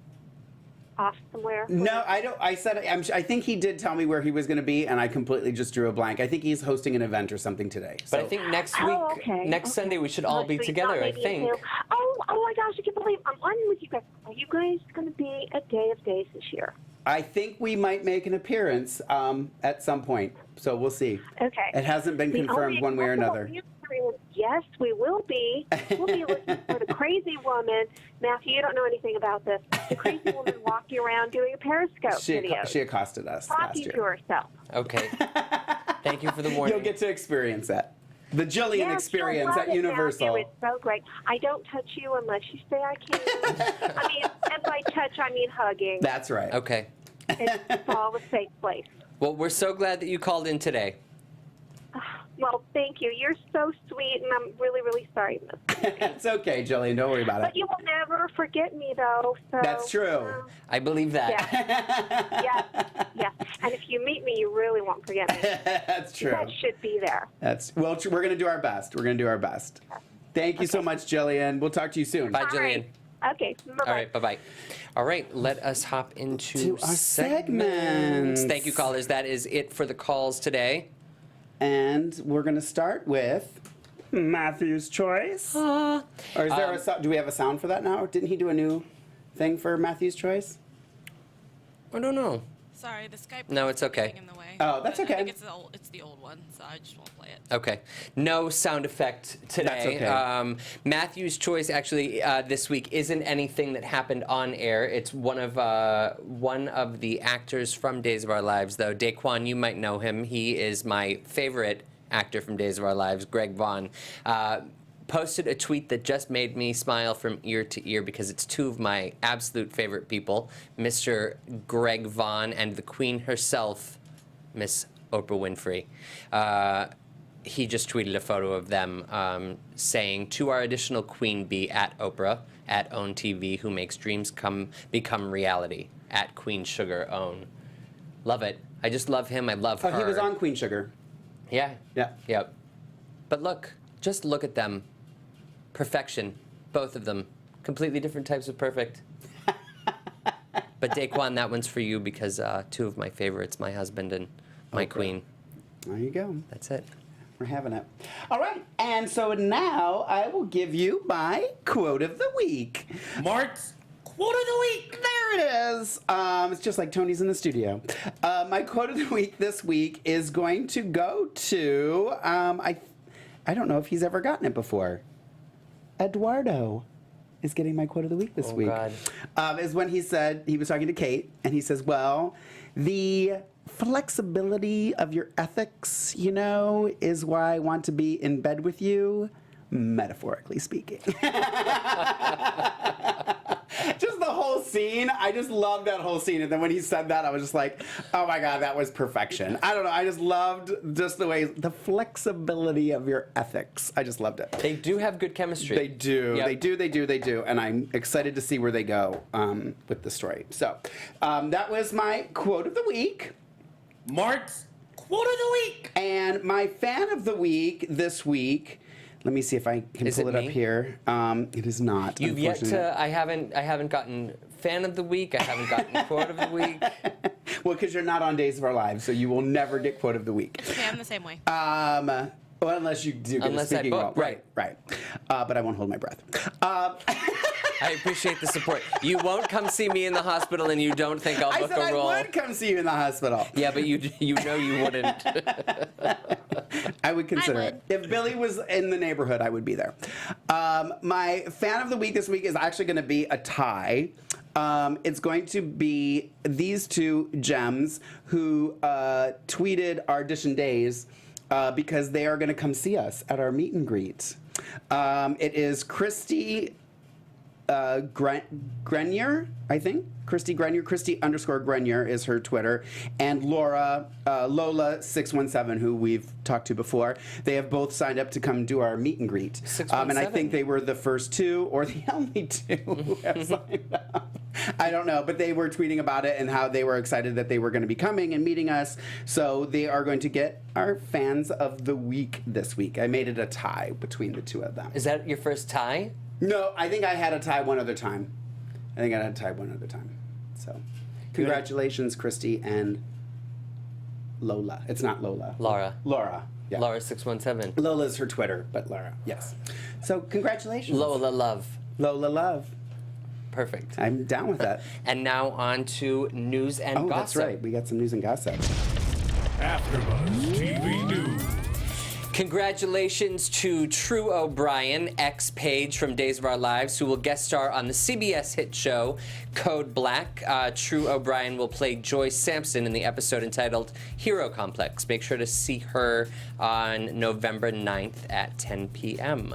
off somewhere? No, I don't. I said I think he did tell me where he was going to be, and I completely just drew a blank. I think he's hosting an event or something today. But I think next week, next Sunday, we should all be together. I think. Oh my gosh! I can't believe I'm on with you guys. Are you guys going to be at Day of Days this year? I think we might make an appearance at some point, so we'll see. Okay. It hasn't been confirmed one way or another. Yes, we will be. We'll be looking for the crazy woman. Matthew, you don't know anything about this. The crazy woman walking around doing a Periscope video. She accosted us last Talking year. to herself. Okay. Thank you for the warning. You'll get to experience that. The Jillian experience at Universal. Matthew. It's so great. I don't touch you unless you say I can. I mean, and by touch, I mean hugging. That's right. Okay. It's all a safe place. Well, we're so glad that you called in today. Well, thank you. You're so sweet, and I'm really, really sorry. It's okay, Jillian. Don't worry about it. But you will never forget me, though. So, That's true. I believe that. Yeah. And if you meet me, you really won't forget me. That's true. That should be there. Well, we're going to do our best. We're going to do our best. Thank you so much, Jillian. We'll talk to you soon. Bye, Jillian. Okay. Bye-bye. All right, bye-bye. All right, let us hop into our segments. Thank you, callers. That is it for the calls today. And we're going to start with Matthew's Choice. Or is there do we have a sound for that now? Didn't he do a new thing for Matthew's Choice? I don't know. Sorry, the Skype. No, it's okay. In the way. Oh, that's okay. I think it's the old one, so I just won't play it. Okay. No sound effect today. That's okay. Matthew's Choice actually this week isn't anything that happened on air. It's one of the actors from Days of Our Lives, though. Daquan, you might know him. He is my favorite actor from Days of Our Lives, Greg Vaughn. Posted a tweet that just made me smile from ear to ear because it's two of my absolute favorite people, Mr. Greg Vaughn and the Queen herself, Miss Oprah Winfrey. He just tweeted a photo of them saying, to our additional queen bee at Oprah, at OWN TV, who makes dreams become reality, at Queen Sugar OWN. Love it. I just love him. I love her. Oh, he was on Queen Sugar. Yeah. Yeah. Yep. But look, just look at them Perfection. Both of them. Completely different types of perfect. But Daquan, that one's for you because two of my favorites, my husband and my queen. There you go. That's it. We're having it. All right, and so now I will give you my quote of the week. Mark's quote of the week. There it is. It's just like Tony's in the studio. My quote of the week this week is going to go to, I don't know if he's ever gotten it before. Eduardo is getting my quote of the week this week. God. Is when he said, he was talking to Kate, and he says, well, the flexibility of your ethics, you know, is why I want to be in bed with you, metaphorically speaking. Just the whole scene. I just loved that whole scene. And then when he said that, I was just like, oh my God, that was perfection. I don't know. I just loved just the way, the flexibility of your ethics. I just loved it. They do have good chemistry. They do. Yep. They do. And I'm excited to see where they go with the story. So that was my quote of the week. Mark's quote of the week. And my fan of the week this week, let me see if I can pull it up here. It is not. You've yet unfortunately. to. I haven't gotten fan of the week. I haven't gotten quote of the week. Well, because you're not on Days of Our Lives, so you will never get quote of the week. Okay, I'm the same way. Well, unless you do get Unless a I speaking book, role. Right. But I won't hold my breath. I appreciate the support. You won't come see me in the hospital, and you don't think I'll I book said a role. I would come see you in the hospital. Yeah, but you know you wouldn't. I would consider I it. If Billy was in the neighborhood, I would be there. My fan of the week this week is actually going to be a tie. It's going to be these two gems who tweeted our DISHIN Days because they are going to come see us at our meet and greet. It is Christy Grenier, I think. Christy Grenier. Christy_Grenier is her Twitter. And Laura, Lola617, who we've talked to before. They have both signed up to come do our meet and greet. 617. And I think they were the first two or the only two who have signed up. I don't know, but they were tweeting about it and how they were excited that they were going to be coming and meeting us. So they are going to get our fans of the week this week. I made it a tie between the two of them. Is that your first tie? No, I think I had a tie one other time. So, congratulations, Christy and Lola. It's not Lola. Laura. Laura. Yeah. Laura 617. Lola's her Twitter, but Laura. Yes. So, congratulations. Lola love. Lola love. Perfect. I'm down with that. And now on to news and Oh, gossip. that's right. We got some news and gossip. AfterBuzz TV News. Congratulations to True O'Brien, ex-Paige from Days of Our Lives, who will guest star on the CBS hit show Code Black. True O'Brien will play Joyce Sampson in the episode entitled Hero Complex. Make sure to see her on November 9th at 10 p.m.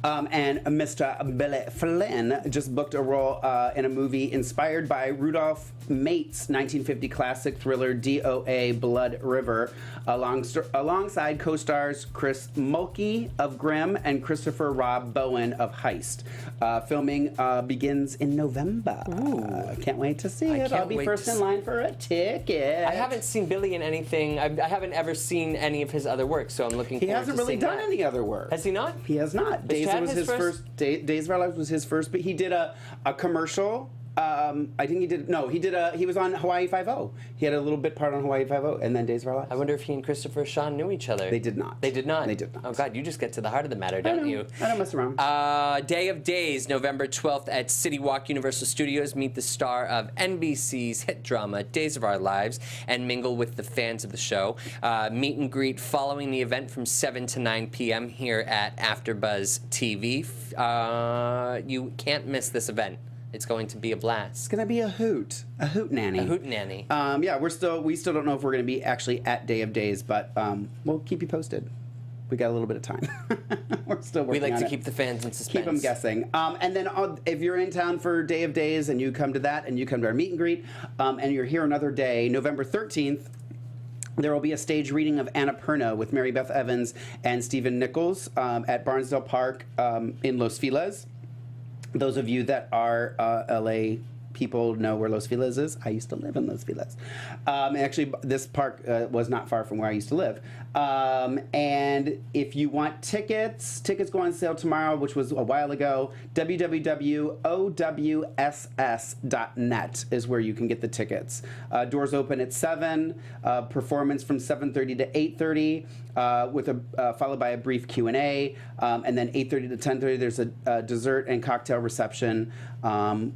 And Mr. Billy Flynn just booked a role in a movie inspired by Rudolph Mates' 1950 classic thriller DOA Blood River, alongside co-stars Chris Mulkey of Grimm and Christopher Rob Bowen of Heist. Filming begins in November. Can't wait to see it. I'll be first in line for a ticket. I haven't seen Billy in anything. I haven't ever seen any of his other work, so I'm looking He forward hasn't to really seeing done that. any other work. Has he not? He has not. Days Chad was his his first? Days of Our Lives was his first, but he did a commercial. I think he did. No, he was on Hawaii Five-0. He had a little bit part on Hawaii Five-0, and then Days of Our Lives. I wonder if he and Christopher Sean knew each other. They did not. They did not? They did not. Oh, God, you just get to the heart of the matter, don't you? I don't mess around. Day of Days, November 12th at City Walk Universal Studios. Meet the star of NBC's hit drama, Days of Our Lives, and mingle with the fans of the show. Meet and greet following the event from 7 to 9 p.m. here at AfterBuzz TV. You can't miss this event. It's going to be a blast. It's gonna be a hoot nanny. A hoot nanny. Yeah, we still don't know if we're gonna be actually at Day of Days, but we'll keep you posted. We got a little bit of time. We're still working We like on to it. keep the fans in suspense. Keep them guessing. And then if you're in town for Day of Days and you come to that and you come to our meet and greet and you're here another day, November 13th, there will be a stage reading of Annapurna with Mary Beth Evans and Stephen Nichols at Barnesdale Park in Los Feliz. Those of you that are LA people know where Los Feliz is, I used to live in Los Feliz. Actually, this park was not far from where I used to live. And if you want tickets go on sale tomorrow, which was a while ago. www.owss.net is where you can get the tickets. Doors open at 7, performance from 7:30 to 8:30, followed by a brief Q&A, and then 8:30 to 10:30 there's a dessert and cocktail reception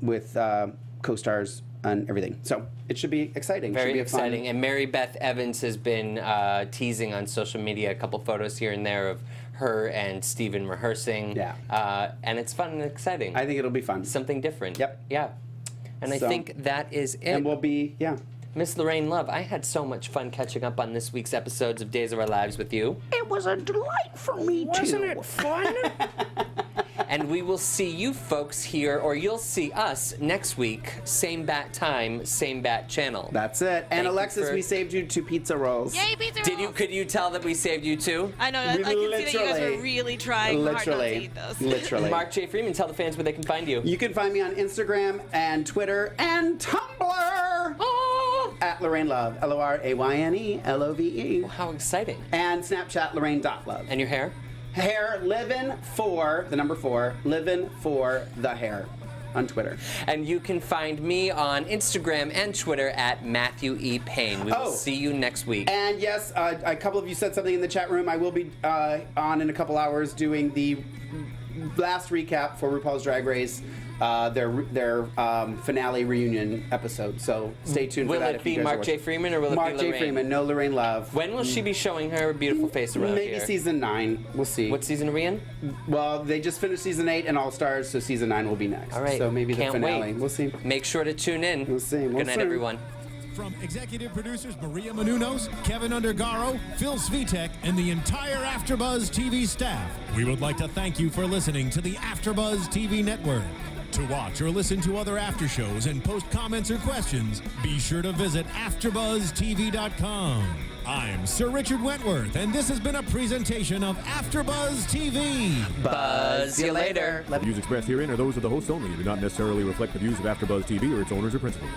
with co-stars and everything. So it should be exciting. Very should be exciting. And Mary Beth Evans has been teasing on social media a couple photos here and there of her and Steven rehearsing. Yeah. And it's fun and exciting. I think it'll be fun. Something different. Yep. Yeah. And I think that is it. And we'll be, Miss Lorraine Love, I had so much fun catching up on this week's episodes of Days of Our Lives with you. It was a delight for me, Wasn't it fun? And we will see you folks here, or you'll see us next week. Same bat time, same bat channel. That's it. And Thank you Alexis, for- we saved you 2 pizza rolls. Yay, pizza rolls! Could you tell that we saved you too? I know. I can see that you guys were really trying hard not to eat those. Literally. Mark J. Freeman, tell the fans where they can find you. You can find me on Instagram and Twitter and Tumblr at Lorraine Love, LORAYNE LOVE. How exciting. And Snapchat Lorraine.love. And your hair? Hair living for the number 4, living for the hair on Twitter. And you can find me on Instagram and Twitter at Matthew E. Paine. We will see you next week. And yes, a couple of you said something in the chat room. I will be on in a couple hours doing the last recap for RuPaul's Drag Race, their finale reunion episode. So stay tuned for that. Will it be Mark J. Freeman or will it be Mark Lorraine? J. Freeman, no Lorraine Love. When will she be showing her beautiful face around Maybe here? season 9. We'll see. What season are we in? Well, they just finished season 8 and All Stars, so season 9 will be next. All right. So maybe Can't the finale. wait. We'll see. Make sure to tune in. We'll see. Good night, everyone. From executive producers Maria Menounos, Kevin Undergaro, Phil Svitek, and the entire AfterBuzz TV staff, we would like to thank you for listening to the AfterBuzz TV network. To watch or listen to other after shows and post comments or questions, be sure to visit AfterBuzzTV.com. I'm Sir Richard Wentworth, and this has been a presentation of AfterBuzz TV. Buzz you later. The views expressed herein are those of the hosts only and do not necessarily reflect the views of AfterBuzz TV or its owners or principals.